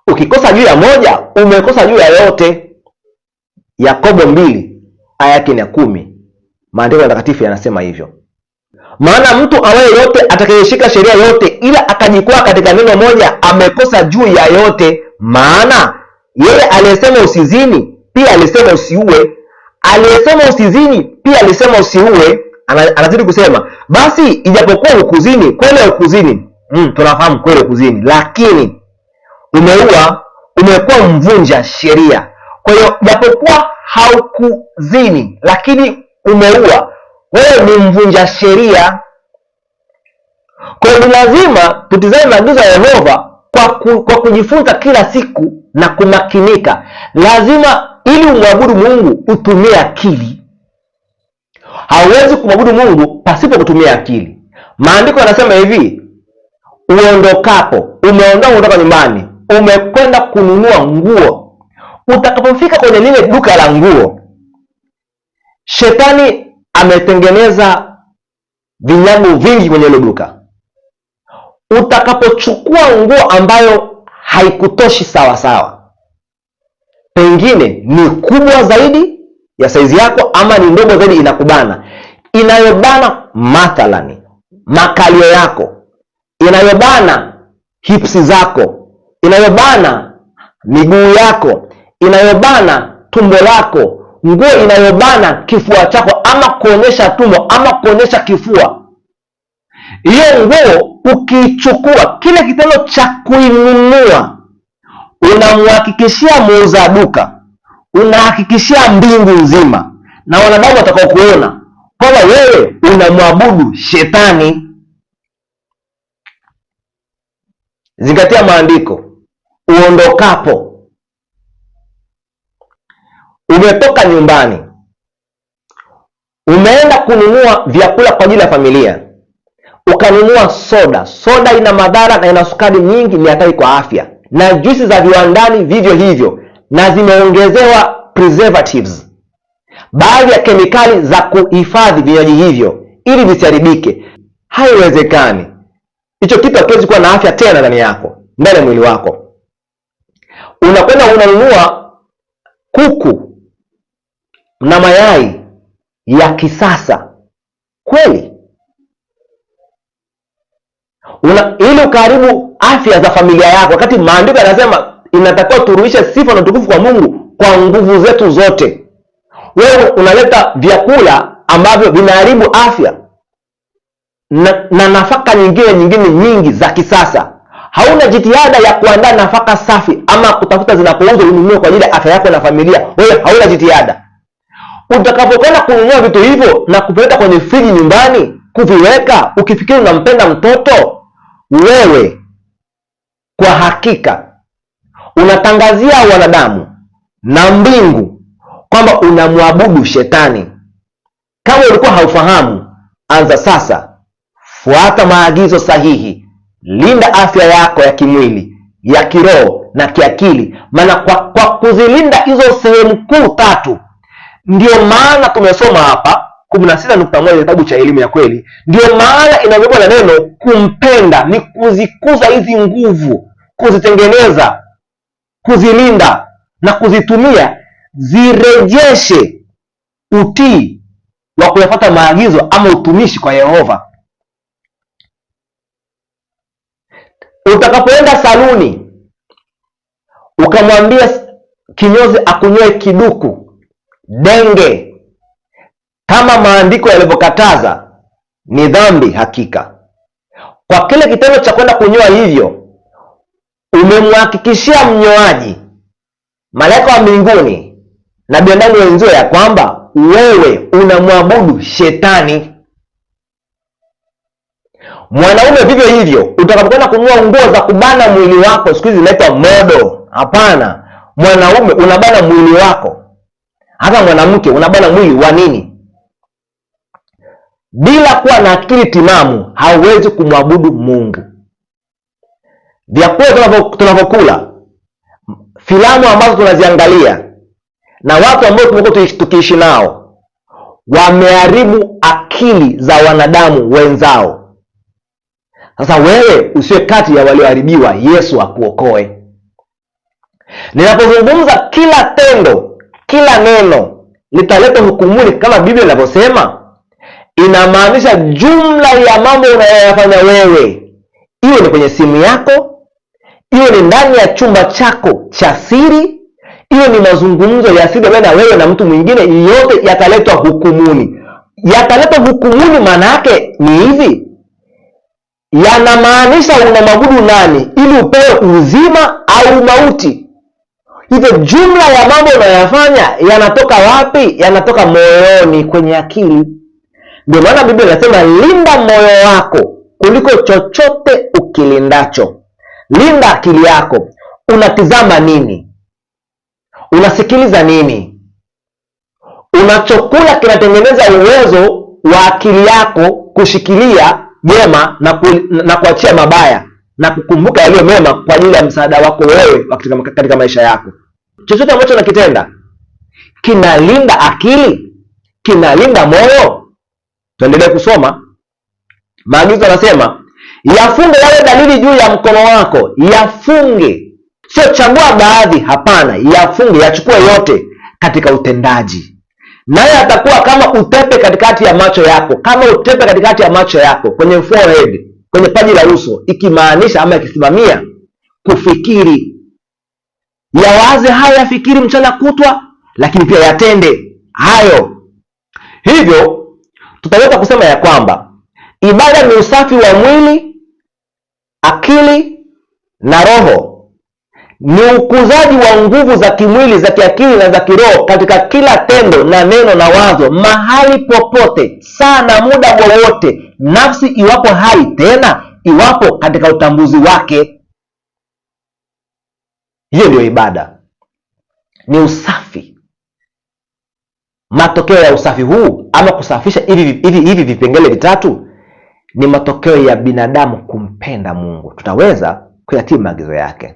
Ukikosa juu ya moja, umekosa juu ya yote. Yakobo 2 aya yake ya 10, maandiko matakatifu yanasema hivyo. Maana mtu awaye yote atakayeshika sheria yote ila akajikwaa katika neno moja, amekosa juu ya yote. Maana yeye aliyesema usizini pia alisema usiue, aliyesema usizini pia alisema usiue. Anazidi kusema, basi ijapokuwa ukuzini, kweli ukuzini, tunafahamu kweli ukuzini, lakini umeua, umekuwa mvunja sheria. Kwa hiyo japokuwa haukuzini lakini umeua, wewe ni mvunja sheria. Kwa hiyo ni lazima tutizame maagizo ya Yehova kwa kujifunza kila siku na kumakinika. Lazima ili umwabudu Mungu utumie akili. Hauwezi kumwabudu Mungu pasipo kutumia akili. Maandiko yanasema hivi, uondokapo, umeondoka kutoka nyumbani, umekwenda kununua nguo. Utakapofika kwenye lile duka la nguo, shetani ametengeneza vinyago vingi kwenye hilo duka. Utakapochukua nguo ambayo haikutoshi sawa sawa, pengine ni kubwa zaidi ya saizi yako ama ni ndogo zaidi inakubana, inayobana mathalani makalio yako, inayobana hipsi zako, inayobana miguu yako, inayobana tumbo lako, nguo inayobana kifua chako ama kuonyesha tumbo ama kuonyesha kifua. Hiyo nguo ukichukua, kile kitendo cha kuinunua, unamhakikishia muuza duka, unahakikishia mbingu nzima na wanadamu watakao kuona kwamba wewe unamwabudu shetani. Zingatia maandiko. Uondokapo, umetoka nyumbani, umeenda kununua vyakula kwa ajili ya familia, ukanunua soda. Soda ina madhara na ina sukari nyingi, ni hatari kwa afya, na juisi za viwandani vivyo hivyo, na zimeongezewa preservatives, baadhi ya kemikali za kuhifadhi vinywaji hivyo ili visiharibike. Haiwezekani. Hicho kitu hakiwezi kuwa na afya tena ndani yako, ndani ya mwili wako. Unakwenda unanunua kuku na mayai ya kisasa kweli, ili ukaribu afya za familia yako, wakati maandiko yanasema inatakiwa turudishe sifa na utukufu kwa Mungu kwa nguvu zetu zote. Wewe unaleta vyakula ambavyo vinaharibu afya na nafaka nyingine nyingi za kisasa. Hauna jitihada ya kuandaa nafaka safi ama kutafuta zinapouzwa ununue kwa ajili ya afya yako na familia. Wewe hauna jitihada. Utakapokwenda kununua vitu hivyo na kupeleka kwenye friji nyumbani kuviweka, ukifikiri unampenda mtoto, wewe kwa hakika unatangazia wanadamu na mbingu kwamba unamwabudu shetani. Kama ulikuwa haufahamu, anza sasa. Fuata maagizo sahihi. Linda afya yako ya kimwili, ya kiroho na kiakili. Maana kwa kuzilinda hizo sehemu kuu tatu, ndio maana tumesoma hapa 16.1 kitabu cha Elimu ya Kweli. Ndio maana inabebwa na neno kumpenda ni kuzikuza hizi nguvu, kuzitengeneza, kuzilinda na kuzitumia zirejeshe utii wa kuyafuata maagizo ama utumishi kwa Yehova. Utakapoenda saluni ukamwambia kinyozi akunyoe kiduku, denge, kama maandiko yalivyokataza, ni dhambi hakika. Kwa kile kitendo cha kwenda kunyoa hivyo, umemhakikishia mnyoaji, malaika wa mbinguni na binadamu wenzio ya kwamba wewe unamwabudu shetani. Mwanaume vivyo hivyo, utakapokwenda kununua nguo za kubana mwili wako, siku hizi zinaitwa modo. Hapana, mwanaume unabana mwili wako. Hata mwanamke unabana mwili wa nini? Bila kuwa na akili timamu hauwezi kumwabudu Mungu. Vyakula tunavyokula, filamu ambazo tunaziangalia, na watu ambao tumekuwa tukiishi nao, wameharibu akili za wanadamu wenzao. Sasa wewe usiwe kati ya walioharibiwa. Yesu akuokoe. Ninapozungumza kila tendo, kila neno litaleta hukumuni kama Biblia inavyosema, inamaanisha jumla ya mambo unayoyafanya wewe, iwe ni kwenye simu yako, iwe ni ndani ya chumba chako cha siri, iwe ni mazungumzo ya siri baina ya wewe na mtu mwingine, yote yataletwa hukumuni. Yataletwa hukumuni maana yake ni hivi, yanamaanisha unamwabudu nani ili upewe uzima au mauti. Hivyo jumla ya mambo unayoyafanya yanatoka wapi? Yanatoka moyoni, kwenye akili. Ndio maana Biblia inasema linda moyo wako kuliko chochote ukilindacho. Linda akili yako. Unatizama nini? Unasikiliza nini? Unachokula kinatengeneza uwezo wa akili yako kushikilia mema na kuachia mabaya na kukumbuka yaliyo mema kwa ajili ya msaada wako wewe katika maisha yako. Chochote ambacho nakitenda kinalinda akili, kinalinda moyo. Tuendelee kusoma Maagizo anasema yafunge yawe dalili juu ya mkono wako. Yafunge, sio chagua baadhi, hapana, yafunge, yachukue yote katika utendaji. Naye atakuwa kama utepe katikati ya macho yako, kama utepe katikati ya macho yako, kwenye forehead, kwenye paji la uso, ikimaanisha ama ikisimamia kufikiri. Yawaze hayo, yafikiri mchana kutwa, lakini pia yatende hayo. Hivyo tutaweza kusema ya kwamba ibada ni usafi wa mwili, akili na roho. Ni ukuzaji wa nguvu za kimwili, za kiakili na za kiroho katika kila tendo na neno na wazo, mahali popote, saa na muda wowote, nafsi iwapo hai, tena iwapo katika utambuzi wake. Hiyo ndio ibada, ni usafi. Matokeo ya usafi huu ama kusafisha hivi vipengele vitatu ni matokeo ya binadamu kumpenda Mungu. Tutaweza kuyatii maagizo yake.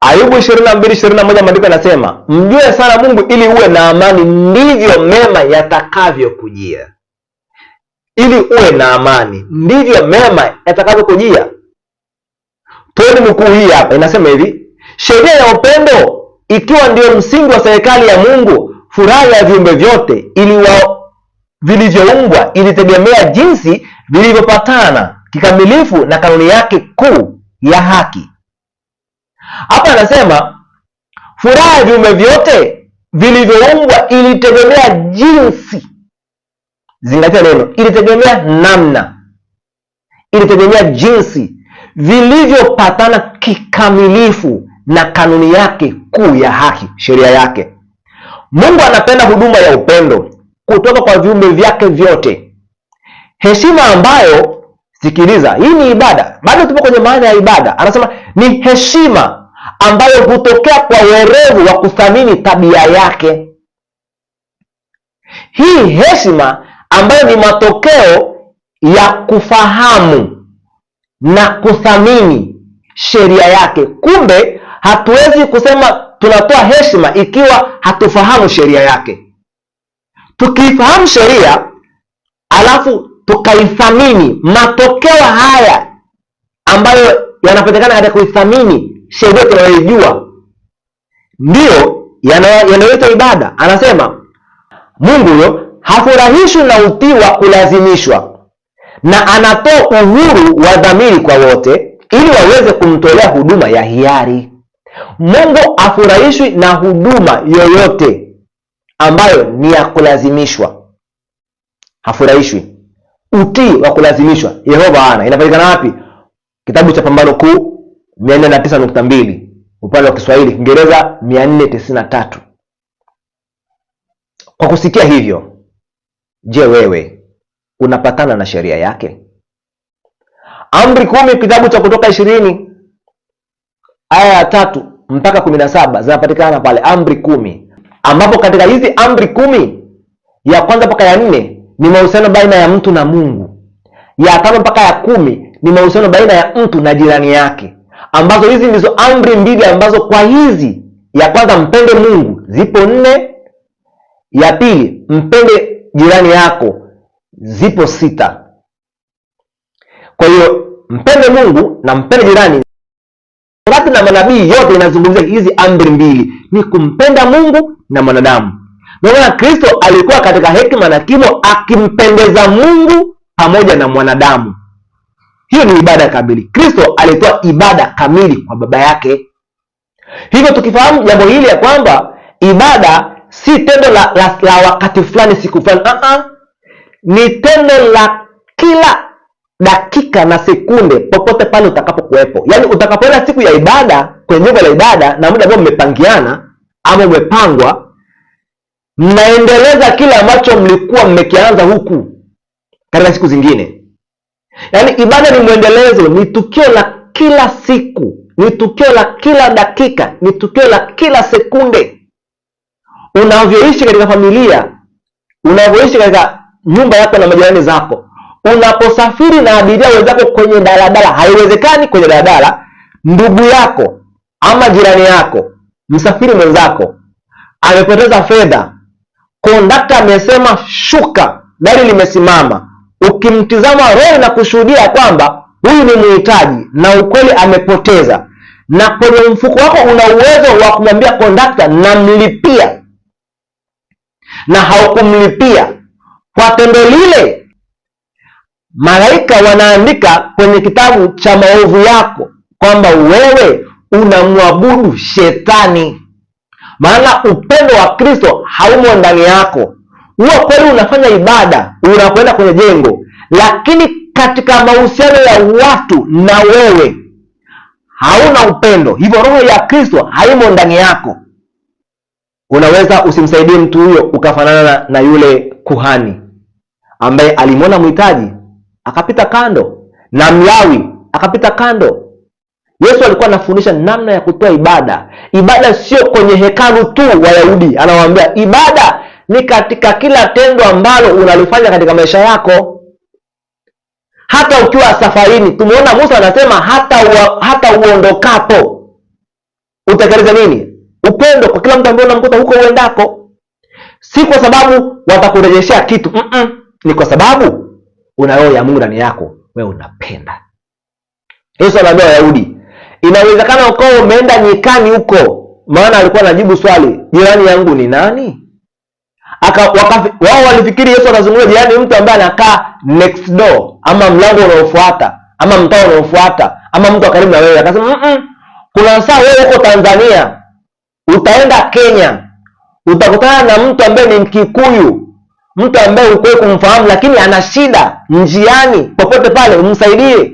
Ayubu 22:21 maandiko yanasema, mjue sana Mungu ili uwe na amani, ndivyo mema yatakavyokujia. Ili uwe na amani, ndivyo mema yatakavyokujia. Tuone mkuu hii hapa, inasema hivi: sheria ya upendo ikiwa ndio msingi wa serikali ya Mungu, furaha ya viumbe vyote vilivyoumbwa ilitegemea jinsi vilivyopatana kikamilifu na kanuni yake kuu ya haki. Hapa anasema furaha ya viumbe vyote vilivyoumbwa ilitegemea jinsi. Zingatia neno ilitegemea, namna, ilitegemea jinsi vilivyopatana kikamilifu na kanuni yake kuu ya haki, sheria yake. Mungu anapenda huduma ya upendo kutoka kwa viumbe vyake vyote. Heshima ambayo, sikiliza, hii ni ibada. Bado tupo kwenye maana ya ibada. Anasema ni heshima ambayo hutokea kwa werevu wa kuthamini tabia yake. Hii heshima ambayo ni matokeo ya kufahamu na kuthamini sheria yake. Kumbe hatuwezi kusema tunatoa heshima ikiwa hatufahamu sheria yake. Tukifahamu sheria alafu tukaithamini, matokeo haya ambayo yanapatikana katika kuithamini sheria tunayojua ndio yanaleta ibada. Anasema Mungu huyo hafurahishwi na utii wa kulazimishwa, na anatoa uhuru wa dhamiri kwa wote ili waweze kumtolea huduma ya hiari. Mungu hafurahishwi na huduma yoyote ambayo ni ya kulazimishwa. Hafurahishwi. Utii wa kulazimishwa Yehova hana. Inapatikana wapi? Kitabu cha Pambano Kuu 409.2, upande wa Kiswahili, Kiingereza 493. Kwa kusikia hivyo, je, wewe unapatana na sheria yake? Amri 10, kitabu cha Kutoka 20 aya ya 3 mpaka 17 zinapatikana pale, amri 10, ambapo katika hizi amri 10 ya kwanza mpaka ya 4 ni mahusiano baina ya mtu na Mungu. Ya 5 mpaka ya 10 ni mahusiano baina ya mtu na jirani yake, ambazo hizi ndizo amri mbili ambazo kwa hizi, ya kwanza mpende Mungu, zipo 4. Ya pili mpende jirani yako, zipo 6. Kwa hiyo mpende Mungu na mpende jirani, Torati na manabii yote inazungumzia hizi amri mbili, ni kumpenda Mungu na mwanadamu. Maana Kristo alikuwa katika hekima na kimo akimpendeza Mungu pamoja na mwanadamu. Hiyo ni ibada kamili. Kristo alitoa ibada kamili kwa Baba yake. Hivyo tukifahamu jambo hili ya kwamba ibada si tendo la wakati fulani, siku fulani, ni tendo la kila dakika na sekunde, popote pale utakapokuwepo. Yaani utakapoenda siku ya ibada kwenye jengo la ibada na muda ambao mmepangiana ama umepangwa, mnaendeleza kile ambacho mlikuwa mmekianza huku katika siku zingine. Yaani ibada ni mwendelezo, ni tukio la kila siku, ni tukio la kila dakika, ni tukio la kila sekunde. Unavyoishi katika familia, unavyoishi katika nyumba yako na majirani zako, unaposafiri na abiria wenzako kwenye daladala. Haiwezekani kwenye daladala ndugu yako ama jirani yako, msafiri mwenzako amepoteza fedha, kondakta amesema shuka, gari limesimama, ukimtizama roho na kushuhudia kwamba huyu ni mhitaji na ukweli amepoteza, na kwenye mfuko wako una uwezo wa kumwambia kondakta namlipia, na haukumlipia, kwa tendo lile malaika wanaandika kwenye kitabu cha maovu yako kwamba wewe unamwabudu shetani, maana upendo wa Kristo haumo ndani yako. Huo kweli unafanya ibada, unakwenda kwenye jengo, lakini katika mahusiano ya watu na wewe hauna upendo, hivyo roho ya Kristo haimo ndani yako. Unaweza usimsaidie mtu huyo ukafanana na yule kuhani ambaye alimwona mhitaji akapita kando, na Mlawi akapita kando. Yesu alikuwa anafundisha namna ya kutoa ibada. Ibada sio kwenye hekalu tu. Wayahudi anawaambia ibada ni katika kila tendo ambalo unalifanya katika maisha yako, hata ukiwa safarini. Tumeona Musa anasema hata uondokapo utekeleze nini? Upendo kwa kila mtu ambaye unamkuta huko uendako. Si kwa sababu watakurejeshea kitu, ni kwa sababu una roho ya Mungu ndani yako, wewe unapenda. Yesu anawaambia Wayahudi, inawezekana ukao umeenda nyikani huko, maana alikuwa anajibu swali, jirani yangu ni nani? Wao walifikiri Yesu anazungumza jirani mtu ambaye anakaa next door, ama mlango unaofuata, ama mtaa unaofuata, ama mtu karibu na wewe. Akasema kuna saa wewe uko Tanzania, utaenda Kenya, utakutana na mtu ambaye ni Mkikuyu, mtu ambaye ukoe kumfahamu, lakini ana shida njiani. Popote pale umsaidie.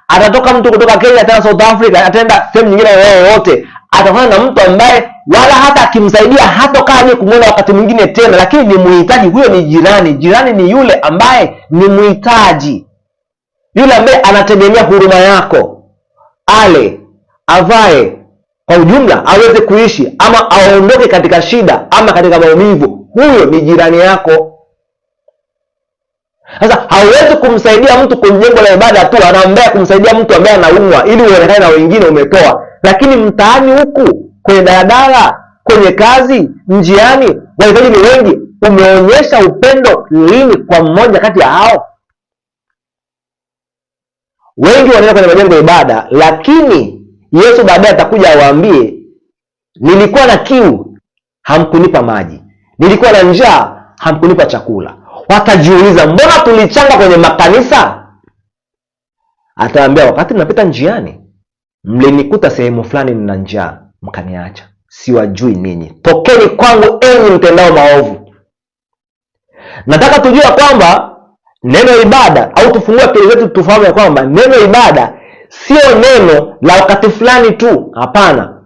Atatoka mtu kutoka Kenya tena South Africa, ataenda sehemu nyingine yoyote, atakutana na mtu ambaye wala hata akimsaidia hatokaa ni kumwona wakati mwingine tena, lakini ni mhitaji. Huyo ni jirani. Jirani ni yule ambaye ni mhitaji, yule ambaye anategemea huruma yako, ale, avae, kwa ujumla aweze kuishi, ama aondoke katika shida ama katika maumivu. Huyo ni jirani yako. Sasa hauwezi kumsaidia mtu kwenye jengo la ibada tu, anaombea kumsaidia mtu ambaye anaumwa ili uonekane na wengine umetoa, lakini mtaani huku, kwenye daladala, kwenye kazi, njiani, wahitaji ni wengi. Umeonyesha upendo lini kwa mmoja kati ya hao? Wengi wanaenda kwenye majengo ya ibada, lakini Yesu baadaye atakuja awaambie, nilikuwa na kiu, hamkunipa maji, nilikuwa na njaa, hamkunipa chakula. Watajiuliza, mbona tulichanga kwenye makanisa? Ataambia, wakati mnapita njiani mlinikuta sehemu fulani nina njaa, mkaniacha. Siwajui ninyi, tokeni kwangu enyi mtendao maovu. Nataka tujue kwamba neno ibada, au tufungue akili zetu tufahamu ya kwamba neno ibada sio neno la wakati fulani tu. Hapana,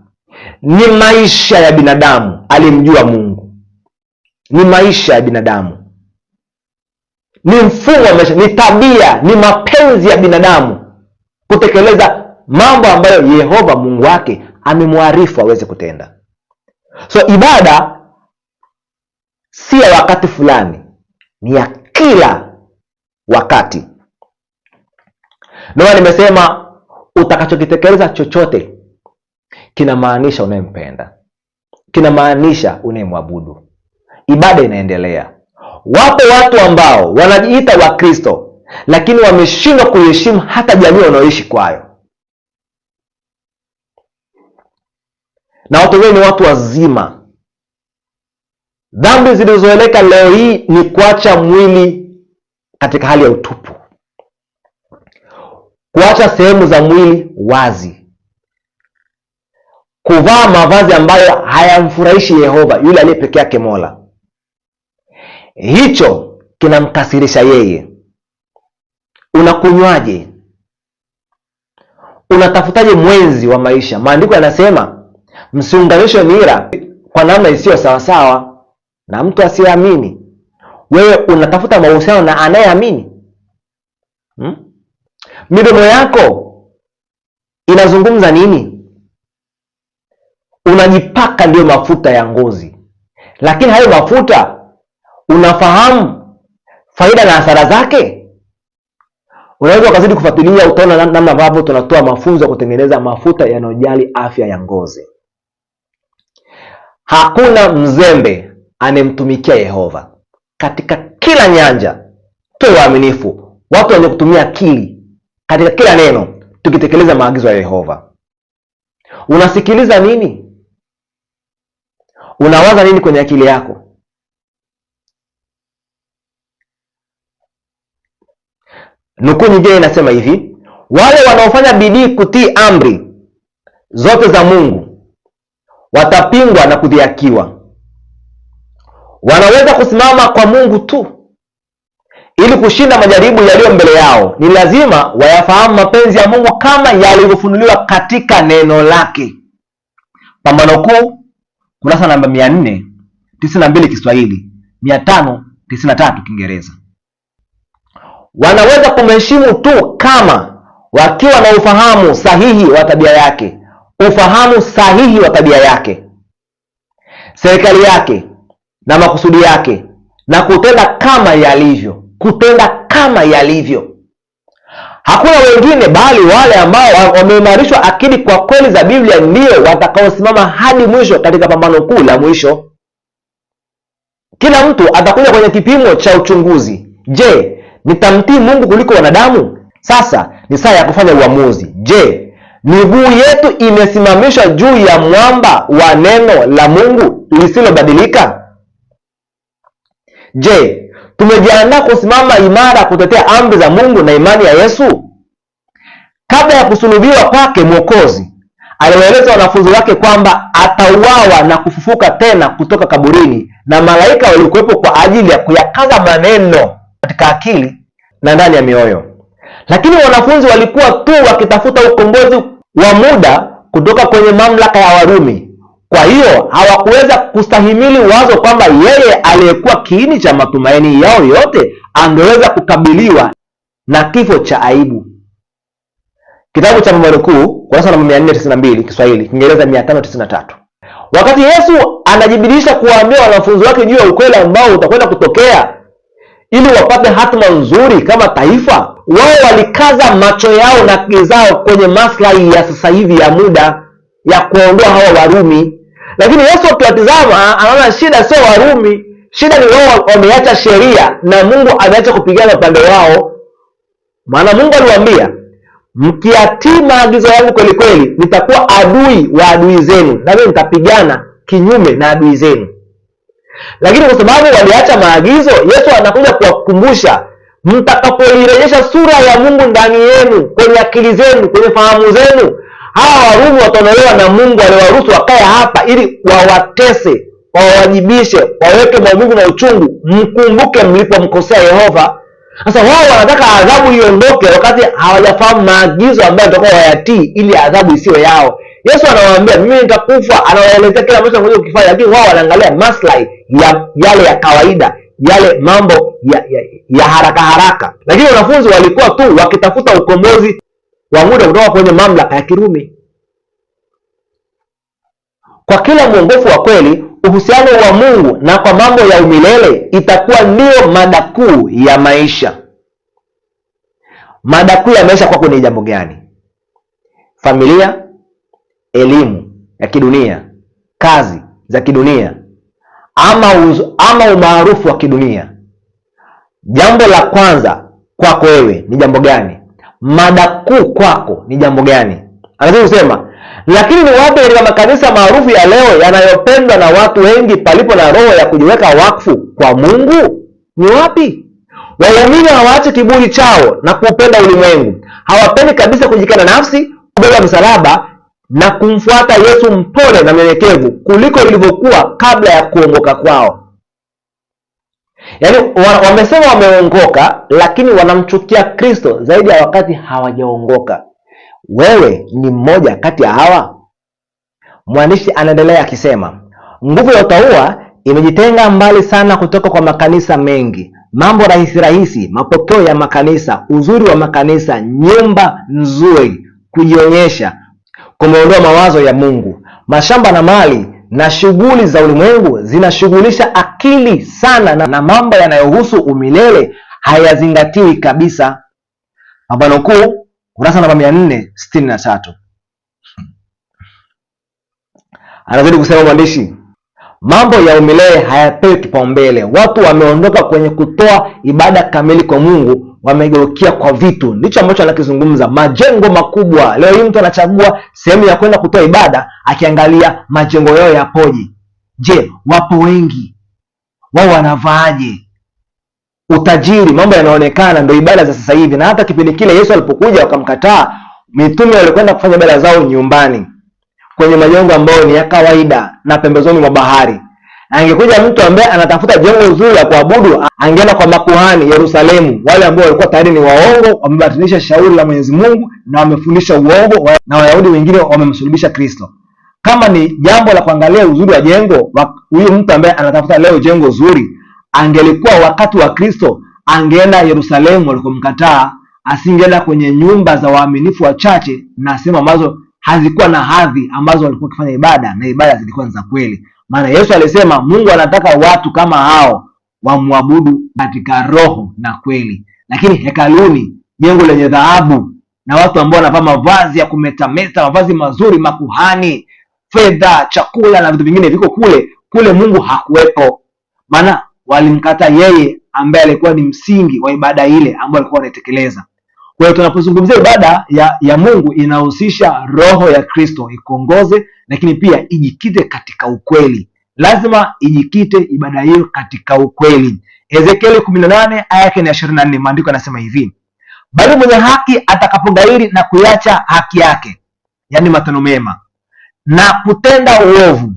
ni maisha ya binadamu alimjua Mungu, ni maisha ya binadamu, ni mfumo wa maisha, ni tabia, ni mapenzi ya binadamu kutekeleza mambo ambayo Yehova Mungu wake amemwarifu aweze kutenda. So ibada si ya wakati fulani, ni ya kila wakati. Ndio nimesema utakachokitekeleza chochote kinamaanisha unayempenda, kinamaanisha unayemwabudu. Ibada inaendelea. Wapo watu ambao wanajiita Wakristo lakini wameshindwa kuheshimu hata jamii wanaoishi kwayo. Na watu wengi ni watu wazima. Dhambi zilizoeleka leo hii ni kuacha mwili katika hali ya utupu, kuacha sehemu za mwili wazi, kuvaa mavazi ambayo hayamfurahishi Yehova, yule aliye peke yake Mola. Hicho kinamkasirisha yeye. Unakunywaje? Unatafutaje mwenzi wa maisha? Maandiko yanasema msiunganishe nira kwa namna isiyo sawasawa na mtu asiyeamini. Wewe unatafuta mahusiano na anayeamini? Midomo yako inazungumza nini? Unajipaka ndio mafuta ya ngozi, lakini hayo mafuta unafahamu faida na hasara zake? Unaweza ukazidi kufuatilia, utaona namna ambavyo tunatoa mafunzo ya kutengeneza mafuta yanayojali afya ya ngozi. Hakuna mzembe anemtumikia Yehova. Katika kila nyanja. Tuwe waaminifu, watu wenye kutumia akili katika kila neno, tukitekeleza maagizo ya Yehova. Unasikiliza nini? Unawaza nini kwenye akili yako? Nukuu nyingine inasema hivi: wale wanaofanya bidii kutii amri zote za Mungu watapingwa na kudhihakiwa. Wanaweza kusimama kwa Mungu tu. Ili kushinda majaribu yaliyo mbele yao, ni lazima wayafahamu mapenzi ya Mungu kama yalivyofunuliwa katika neno lake. Pambano Kuu, kurasa namba 492 Kiswahili, 593 Kiingereza. Wanaweza kumheshimu tu kama wakiwa na ufahamu sahihi wa tabia yake, ufahamu sahihi wa tabia yake, serikali yake na makusudi yake, na kutenda kama yalivyo, kutenda kama yalivyo. Hakuna wengine bali wale ambao wameimarishwa akili kwa kweli za Biblia ndio watakaosimama hadi mwisho katika pambano kuu la mwisho. Kila mtu atakuja kwenye kipimo cha uchunguzi. Je, nitamtii Mungu kuliko wanadamu? Sasa ni saa ya kufanya uamuzi. Je, miguu yetu imesimamishwa juu ya mwamba wa neno la Mungu lisilobadilika? Je, tumejiandaa kusimama imara kutetea amri za Mungu na imani ya Yesu? Kabla ya kusulubiwa kwake, Mwokozi aliwaeleza wanafunzi wake kwamba atauawa na kufufuka tena kutoka kaburini, na malaika walikuwepo kwa ajili ya kuyakaza maneno katika akili na ndani ya mioyo. Lakini wanafunzi walikuwa tu wakitafuta ukombozi wa muda kutoka kwenye mamlaka ya Warumi. Kwa hiyo hawakuweza kustahimili wazo kwamba yeye aliyekuwa kiini cha matumaini yao yote angeweza kukabiliwa na kifo cha aibu. Kitabu cha Pambano Kuu, kurasa namba 492 Kiswahili, Kiingereza 593. Wakati Yesu anajibidiisha kuwaambia wanafunzi wake juu ya ukweli ambao utakwenda kutokea ili wapate hatima nzuri kama taifa, wao walikaza macho yao na akili zao kwenye maslahi ya sasa hivi ya muda ya kuondoa hawa Warumi. Lakini Yesu akiwatizama anaona shida sio Warumi, shida ni wao wameacha sheria na Mungu ameacha kupigana upande wao. Maana Mungu aliwaambia, mkiatii maagizo yangu kweli kweli, nitakuwa adui wa adui zenu, na mimi nitapigana kinyume na adui zenu. Lakini kwa sababu waliacha maagizo, Yesu anakuja kuwakumbusha, mtakapoirejesha sura ya Mungu ndani yenu, kwenye akili zenu, kwenye fahamu zenu, hawa Warumi wataondolewa na Mungu aliwaruhusu wakae hapa ili wawatese, wawajibishe, waweke maumivu na uchungu. Mkumbuke mlipomkosea Yehova. Sasa wao wanataka adhabu iondoke wakati hawajafahamu maagizo ambayo watakuwa wayatii ili adhabu isiwe yao. Yesu anawaambia mimi nitakufa, anawaelezea kila mtu anaweza kufanya, lakini wao wanaangalia maslahi ya yale ya kawaida, yale mambo ya haraka haraka. Lakini wanafunzi walikuwa tu wakitafuta ukombozi wa muda kutoka kwenye mamlaka ya Kirumi. Kwa kila mwongofu wa kweli, uhusiano wa Mungu na kwa mambo ya umilele itakuwa ndio mada kuu ya maisha. Mada kuu ya maisha kwako ni jambo gani? Familia, elimu ya kidunia, kazi za kidunia, ama umaarufu wa kidunia? Jambo la kwanza kwako wewe ni jambo gani? Mada kuu kwako ni jambo gani? Anaweza kusema, lakini ni wapi katika makanisa maarufu ya leo yanayopendwa na watu wengi palipo na roho ya kujiweka wakfu kwa Mungu? Ni wapi? Waumini hawaachi kiburi chao na kuupenda ulimwengu. Hawapendi kabisa kujikana nafsi, kubeba msalaba na kumfuata Yesu mpole na mnyenyekevu kuliko ilivyokuwa kabla ya kuongoka kwao. Yaani wamesema wameongoka, lakini wanamchukia Kristo zaidi ya wakati hawajaongoka. Wewe ni mmoja kati ya hawa? Mwandishi anaendelea akisema, nguvu ya utauwa imejitenga mbali sana kutoka kwa makanisa mengi. Mambo rahisi, mapokeo ya makanisa, uzuri wa makanisa, nyumba nzuri, kujionyesha, kumeondoa mawazo ya Mungu. Mashamba na mali na shughuli za ulimwengu zinashughulisha akili sana, na mambo yanayohusu umilele hayazingatiwi kabisa. Pambano Kuu, kurasa namba 463. Anazidi kusema mwandishi, Mambo ya umilele hayapewi kipaumbele. Watu wameondoka kwenye kutoa ibada kamili kwa Mungu, wamegeukia kwa vitu. Ndicho ambacho anakizungumza, majengo makubwa. Leo hii mtu anachagua sehemu ya kwenda kutoa ibada akiangalia majengo yao yapoje. Je, wapo wengi? Wao wanavaaje? Utajiri, mambo yanaonekana, ndio ibada za sasa hivi. Na hata kipindi kile Yesu alipokuja wakamkataa, mitume walikwenda kufanya ibada zao nyumbani, kwenye majengo ambayo ni ya kawaida na pembezoni mwa bahari. Angekuja mtu ambaye anatafuta jengo zuri la kuabudu, angeenda kwa makuhani Yerusalemu, wale ambao walikuwa tayari ni waongo, wamebatilisha shauri la Mwenyezi Mungu na wamefundisha uongo, na Wayahudi wengine wamemsulubisha Kristo. Kama ni jambo la kuangalia uzuri wa jengo, huyu mtu ambaye anatafuta leo jengo zuri, angelikuwa wakati wa Kristo, angeenda Yerusalemu walikomkataa, asingeenda kwenye nyumba za waaminifu wachache na sehemu ambazo hazikuwa na hadhi, ambazo walikuwa wakifanya ibada na ibada zilikuwa za kweli. Maana Yesu alisema Mungu anataka watu kama hao wamwabudu katika roho na kweli. Lakini hekaluni, jengo lenye dhahabu na watu ambao wanavaa mavazi ya kumetameta, mavazi mazuri, makuhani, fedha, chakula na vitu vingine viko kule, Mungu hakuwepo. Maana walimkata yeye ambaye alikuwa ni msingi wa ibada ile ambayo alikuwa anaitekeleza. Kwa hiyo tunapozungumzia ibada ya Mungu, inahusisha roho ya Kristo ikuongoze, lakini pia ijikite katika ukweli. Lazima ijikite ibada hiyo katika ukweli. Ezekieli 18 aya yake ni 24, maandiko yanasema hivi: bali mwenye haki atakapogairi na kuiacha haki yake, yani matendo mema, na kutenda uovu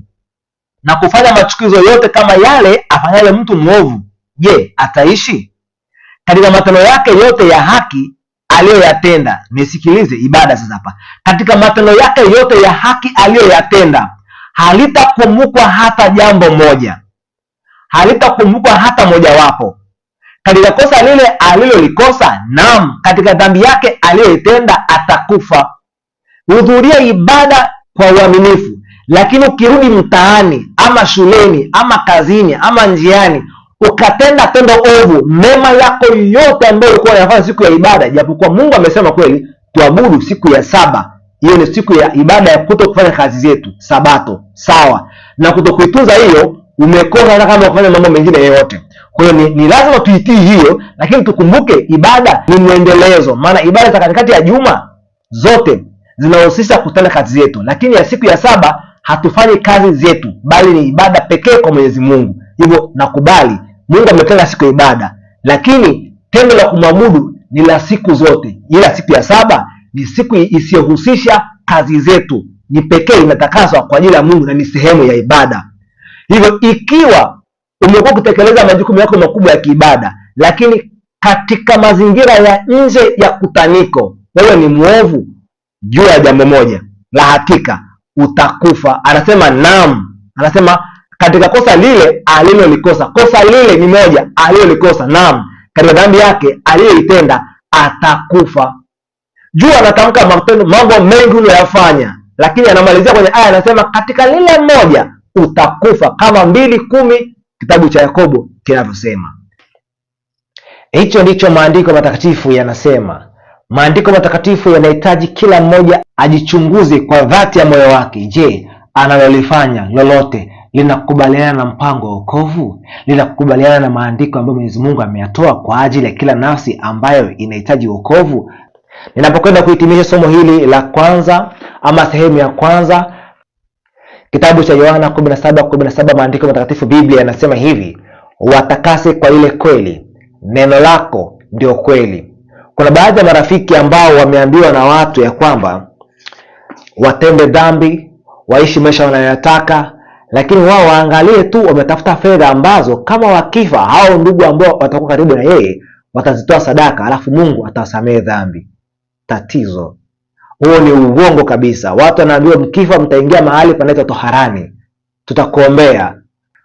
na kufanya machukizo yote kama yale afanyayo mtu mwovu, je, ataishi? Katika matendo yake yote ya haki aliyoyatenda. Nisikilize ibada sasa hapa. Katika matendo yake yote ya haki aliyoyatenda, halitakumbukwa hata jambo moja, halitakumbukwa hata mojawapo. Katika kosa lile alilolikosa, naam, katika dhambi yake aliyoitenda atakufa. Hudhuria ibada kwa uaminifu, lakini ukirudi mtaani ama shuleni ama kazini ama njiani ukatenda tendo ovu, mema yako yote ambayo ulikuwa unayafanya siku ya ibada, japokuwa Mungu amesema kweli tuabudu siku ya saba, hiyo ni siku ya ibada ya kuto kufanya kazi zetu, sabato, sawa, na kutokuitunza hiyo, umekosa hata kama kufanya mambo mengine yote. Kwa hiyo ni lazima tuitii hiyo, lakini tukumbuke ibada ni mwendelezo. Maana ibada za katikati ya juma zote zinahusisha kutenda kazi zetu, lakini ya siku ya saba hatufanyi kazi zetu, bali ni ibada pekee kwa Mwenyezi Mungu. Hivyo nakubali Mungu ametenga siku ya ibada, lakini tendo la kumwabudu ni la siku zote, ila siku ya saba ni siku isiyohusisha kazi zetu, ni pekee imetakaswa kwa ajili ya Mungu na ni sehemu ya ibada. Hivyo ikiwa umekuwa kutekeleza majukumu yako makubwa ya kiibada, lakini katika mazingira ya nje ya kutaniko wewe ni mwovu, jua ya jambo moja la hakika, utakufa. Anasema naam, anasema katika kosa lile alilolikosa, kosa lile ni moja alilolikosa, naam, katika dhambi yake aliyoitenda atakufa. Jua anatamka mambo mengi unayofanya, lakini anamalizia kwenye aya anasema katika lile moja utakufa, kama 2:10 kitabu cha Yakobo kinavyosema. Hicho ndicho maandiko matakatifu yanasema. Maandiko matakatifu yanahitaji kila mmoja ajichunguze kwa dhati ya moyo wake. Je, analolifanya lolote linakubaliana na mpango wa wokovu? Linakubaliana na maandiko ambayo Mwenyezi Mungu ameyatoa kwa ajili ya kila nafsi ambayo inahitaji wokovu? Ninapokwenda kuhitimisha somo hili la kwanza ama sehemu ya kwanza, kitabu cha Yohana 17:17, maandiko matakatifu, Biblia yanasema hivi: watakase kwa ile kweli, neno lako ndio kweli. Kuna baadhi ya marafiki ambao wameambiwa na watu ya kwamba watende dhambi, waishi maisha wanayotaka, lakini wao waangalie tu wametafuta fedha ambazo kama wakifa hao ndugu ambao watakuwa karibu na yeye watazitoa sadaka, alafu Mungu atawasamehe dhambi. Tatizo huo ni uongo kabisa. Watu wanaambiwa mkifa mtaingia mahali panaitwa toharani, tutakuombea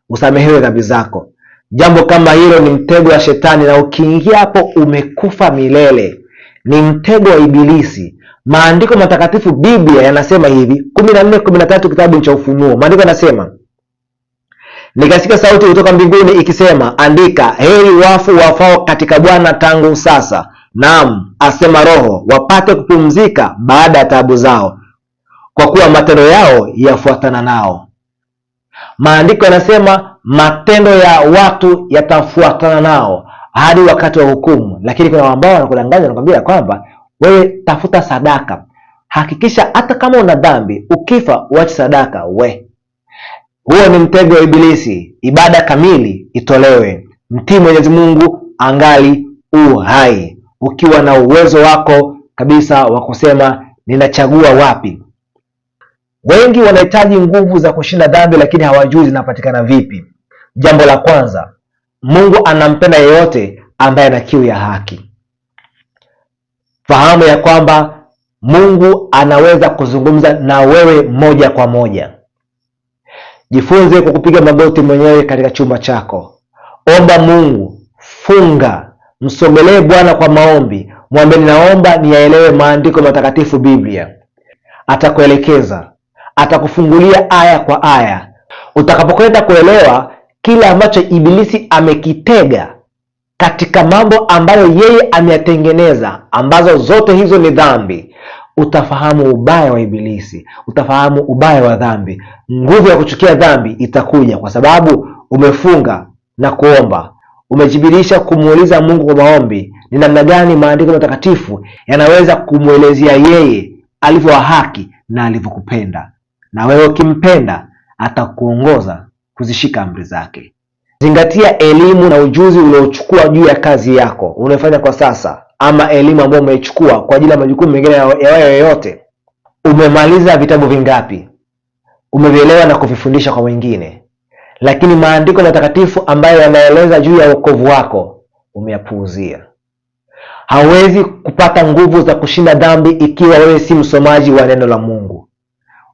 usamehewe dhambi zako. Jambo kama hilo ni mtego wa shetani, na ukiingia hapo umekufa milele. Ni mtego wa ibilisi. Maandiko matakatifu, Biblia yanasema hivi, 14:13 kitabu cha Ufunuo, maandiko yanasema, nikasikia sauti kutoka mbinguni ikisema, andika, heri wafu wafao katika Bwana tangu sasa, naam, asema Roho, wapate kupumzika baada ya taabu zao, kwa kuwa matendo yao yafuatana nao. Maandiko yanasema matendo ya watu yatafuatana nao hadi wakati wa hukumu. Lakini kuna ambao wanakudanganya, wanakuambia kwamba wewe tafuta sadaka, hakikisha hata kama una dhambi ukifa uache sadaka. Huo ni mtego wa Ibilisi. Ibada kamili itolewe, mtii Mwenyezi Mungu angali hai, ukiwa na uwezo wako kabisa wa kusema ninachagua wapi. Wengi wanahitaji nguvu za kushinda dhambi, lakini hawajui zinapatikana vipi. Jambo la kwanza, Mungu anampenda yeyote ambaye ana kiu ya haki. Fahamu ya kwamba Mungu anaweza kuzungumza na wewe moja kwa moja. Jifunze kwa kupiga magoti mwenyewe katika chumba chako. Omba Mungu, funga, msogelee Bwana kwa maombi, mwambie naomba niyaelewe maandiko matakatifu, Biblia. Atakuelekeza, atakufungulia aya kwa aya. Utakapokwenda kuelewa kile ambacho Ibilisi amekitega katika mambo ambayo yeye ameyatengeneza, ambazo zote hizo ni dhambi, utafahamu ubaya wa Ibilisi, utafahamu ubaya wa dhambi. Nguvu ya kuchukia dhambi itakuja kwa sababu umefunga na kuomba, umejibirisha kumuuliza Mungu kwa maombi ni namna gani maandiko matakatifu yanaweza kumwelezea yeye alivyo haki na alivyokupenda. Na wewe ukimpenda atakuongoza kuzishika amri zake. Zingatia elimu na ujuzi uliochukua juu ya kazi yako unayofanya kwa sasa, ama elimu ambayo umeichukua kwa ajili ya majukumu mengine ya wewe yoyote. Umemaliza vitabu vingapi? Umevielewa na kuvifundisha kwa wengine, lakini maandiko matakatifu ambayo yanaeleza juu ya wokovu wako umeyapuuzia. Hauwezi kupata nguvu za kushinda dhambi ikiwa wewe si msomaji wa neno la Mungu.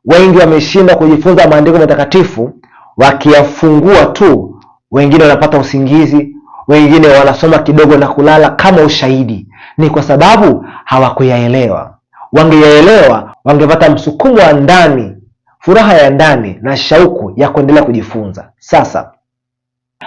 Wengi wameshindwa kujifunza maandiko matakatifu, wakiyafungua tu wengine wanapata usingizi, wengine wanasoma kidogo na kulala kama ushahidi. Ni kwa sababu hawakuyaelewa. Wangeyaelewa, wangepata msukumo wa ndani, furaha ya ndani na shauku ya kuendelea kujifunza. Sasa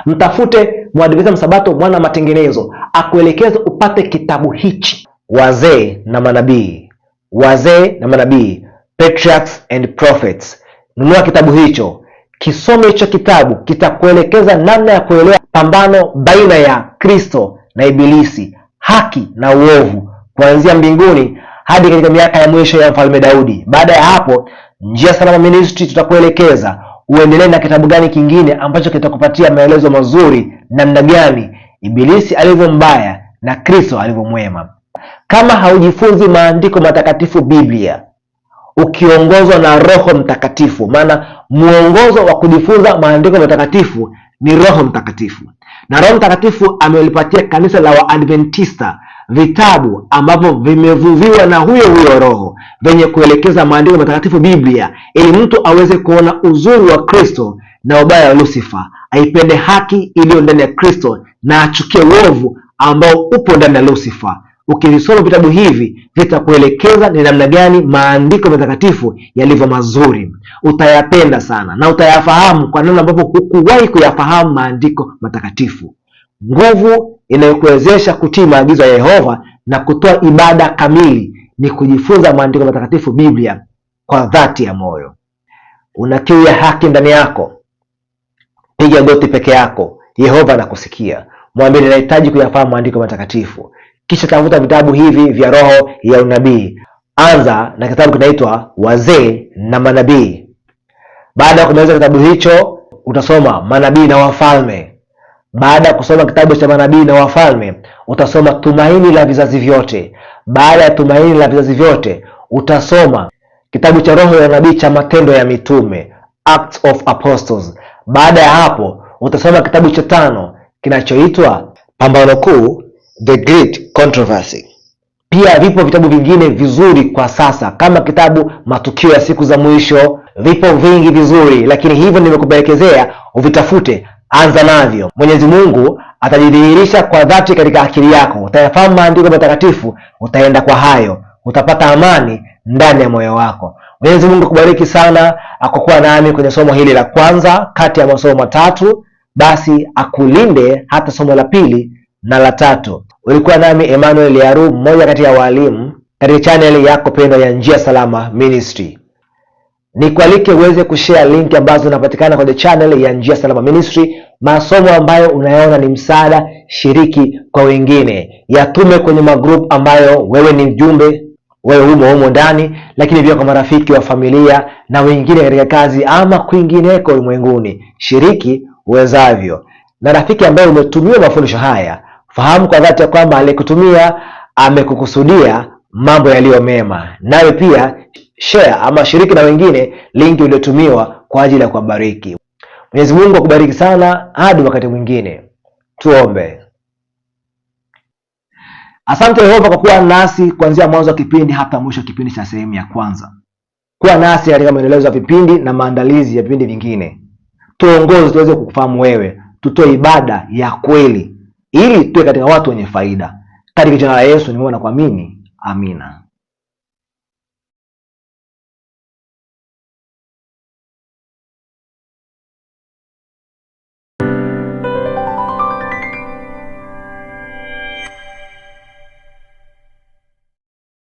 mtafute Mwadventista Msabato mwana matengenezo akuelekeze upate kitabu hichi, Wazee na Manabii. Wazee na Manabii, Patriarchs and Prophets. Nunua kitabu hicho, kisome hicho kitabu, kitakuelekeza namna ya kuelewa pambano baina ya Kristo na Ibilisi, haki na uovu, kuanzia mbinguni hadi katika miaka ya mwisho ya Mfalme Daudi. Baada ya hapo, Njia Salama Ministry tutakuelekeza uendelee na kitabu gani kingine ambacho kitakupatia maelezo mazuri namna gani Ibilisi alivyo mbaya na Kristo alivyo mwema. Kama haujifunzi maandiko matakatifu, Biblia, ukiongozwa na Roho Mtakatifu, maana muongozo wa kujifunza maandiko matakatifu ni Roho Mtakatifu, na Roho Mtakatifu amelipatia kanisa la Waadventista vitabu ambavyo vimevuviwa na huyo Roho venye kuelekeza maandiko matakatifu, Biblia, ili mtu aweze kuona uzuri wa Kristo na ubaya wa Lucifer, aipende haki iliyo ndani ya Kristo na achukie uovu ambao upo ndani ya Lucifer. Ukivisoma vitabu hivi vitakuelekeza ni namna gani maandiko matakatifu yalivyo mazuri. Utayapenda sana na utayafahamu kwa namna ambavyo hukuwahi kuyafahamu maandiko matakatifu. Nguvu inayokuwezesha kutii maagizo ya Yehova na kutoa ibada kamili ni kujifunza maandiko matakatifu, Biblia, kwa dhati ya moyo. Una kiu ya haki ndani yako, piga goti peke yako, Yehova anakusikia. Mwambie ninahitaji kuyafahamu maandiko matakatifu. Kisha tafuta vitabu hivi vya roho ya unabii. Anza na kitabu kinaitwa Wazee na Manabii. Baada ya kumaliza kitabu hicho, utasoma Manabii na Wafalme. Baada ya kusoma kitabu cha Manabii na Wafalme, utasoma Tumaini la Vizazi Vyote. Baada ya Tumaini la Vizazi Vyote, utasoma kitabu cha roho ya unabii cha Matendo ya Mitume, Acts of Apostles. Baada ya hapo, utasoma kitabu cha 5 kinachoitwa Pambano Kuu, The Great Controversy. Pia vipo vitabu vingine vizuri kwa sasa kama kitabu Matukio ya Siku za Mwisho. Vipo vingi vizuri, lakini hivyo nimekupelekezea uvitafute. Anza navyo. Mwenyezi Mungu atajidhihirisha kwa dhati katika akili yako. Utayafahamu maandiko matakatifu, utaenda kwa hayo, utapata amani ndani ya moyo wako. Mwenyezi Mungu kubariki sana akokuwa nami kwenye somo hili la kwanza kati ya masomo matatu. Basi akulinde hata somo la pili na la tatu. Ulikuwa nami Emmanuel Yaru, mmoja kati ya walimu katika channel yako pendwa ya Njia Salama Ministry. Nikualike uweze kushare link ambazo zinapatikana kwenye channel ya Njia Salama Ministry. Masomo ambayo unayaona ni msaada, shiriki kwa wengine. Yatume kwenye magroup ambayo wewe ni mjumbe, wewe humo ndani, lakini pia kwa marafiki wa familia na wengine katika kazi ama kwingineko ulimwenguni. Shiriki uwezavyo. Na rafiki ambaye umetumiwa mafundisho haya, fahamu kwa dhati ya kwamba alikutumia amekukusudia mambo yaliyo mema. Nawe pia share ama shiriki na wengine linki iliyotumiwa kwa ajili ya kubariki. Mwenyezi Mungu akubariki sana. Hadi wakati mwingine, tuombe. Asante Yehova kwa kuwa nasi kuanzia mwanzo wa kipindi hata mwisho kipindi cha sehemu ya kwanza. Kuwa nasi katika maendelezo ya vipindi na maandalizi ya vipindi vingine. Tuongoze tuweze kukufahamu wewe, tutoe ibada ya kweli ili tuwe katika watu wenye faida. Katika jina la Yesu nimeomba na kuamini. Amina.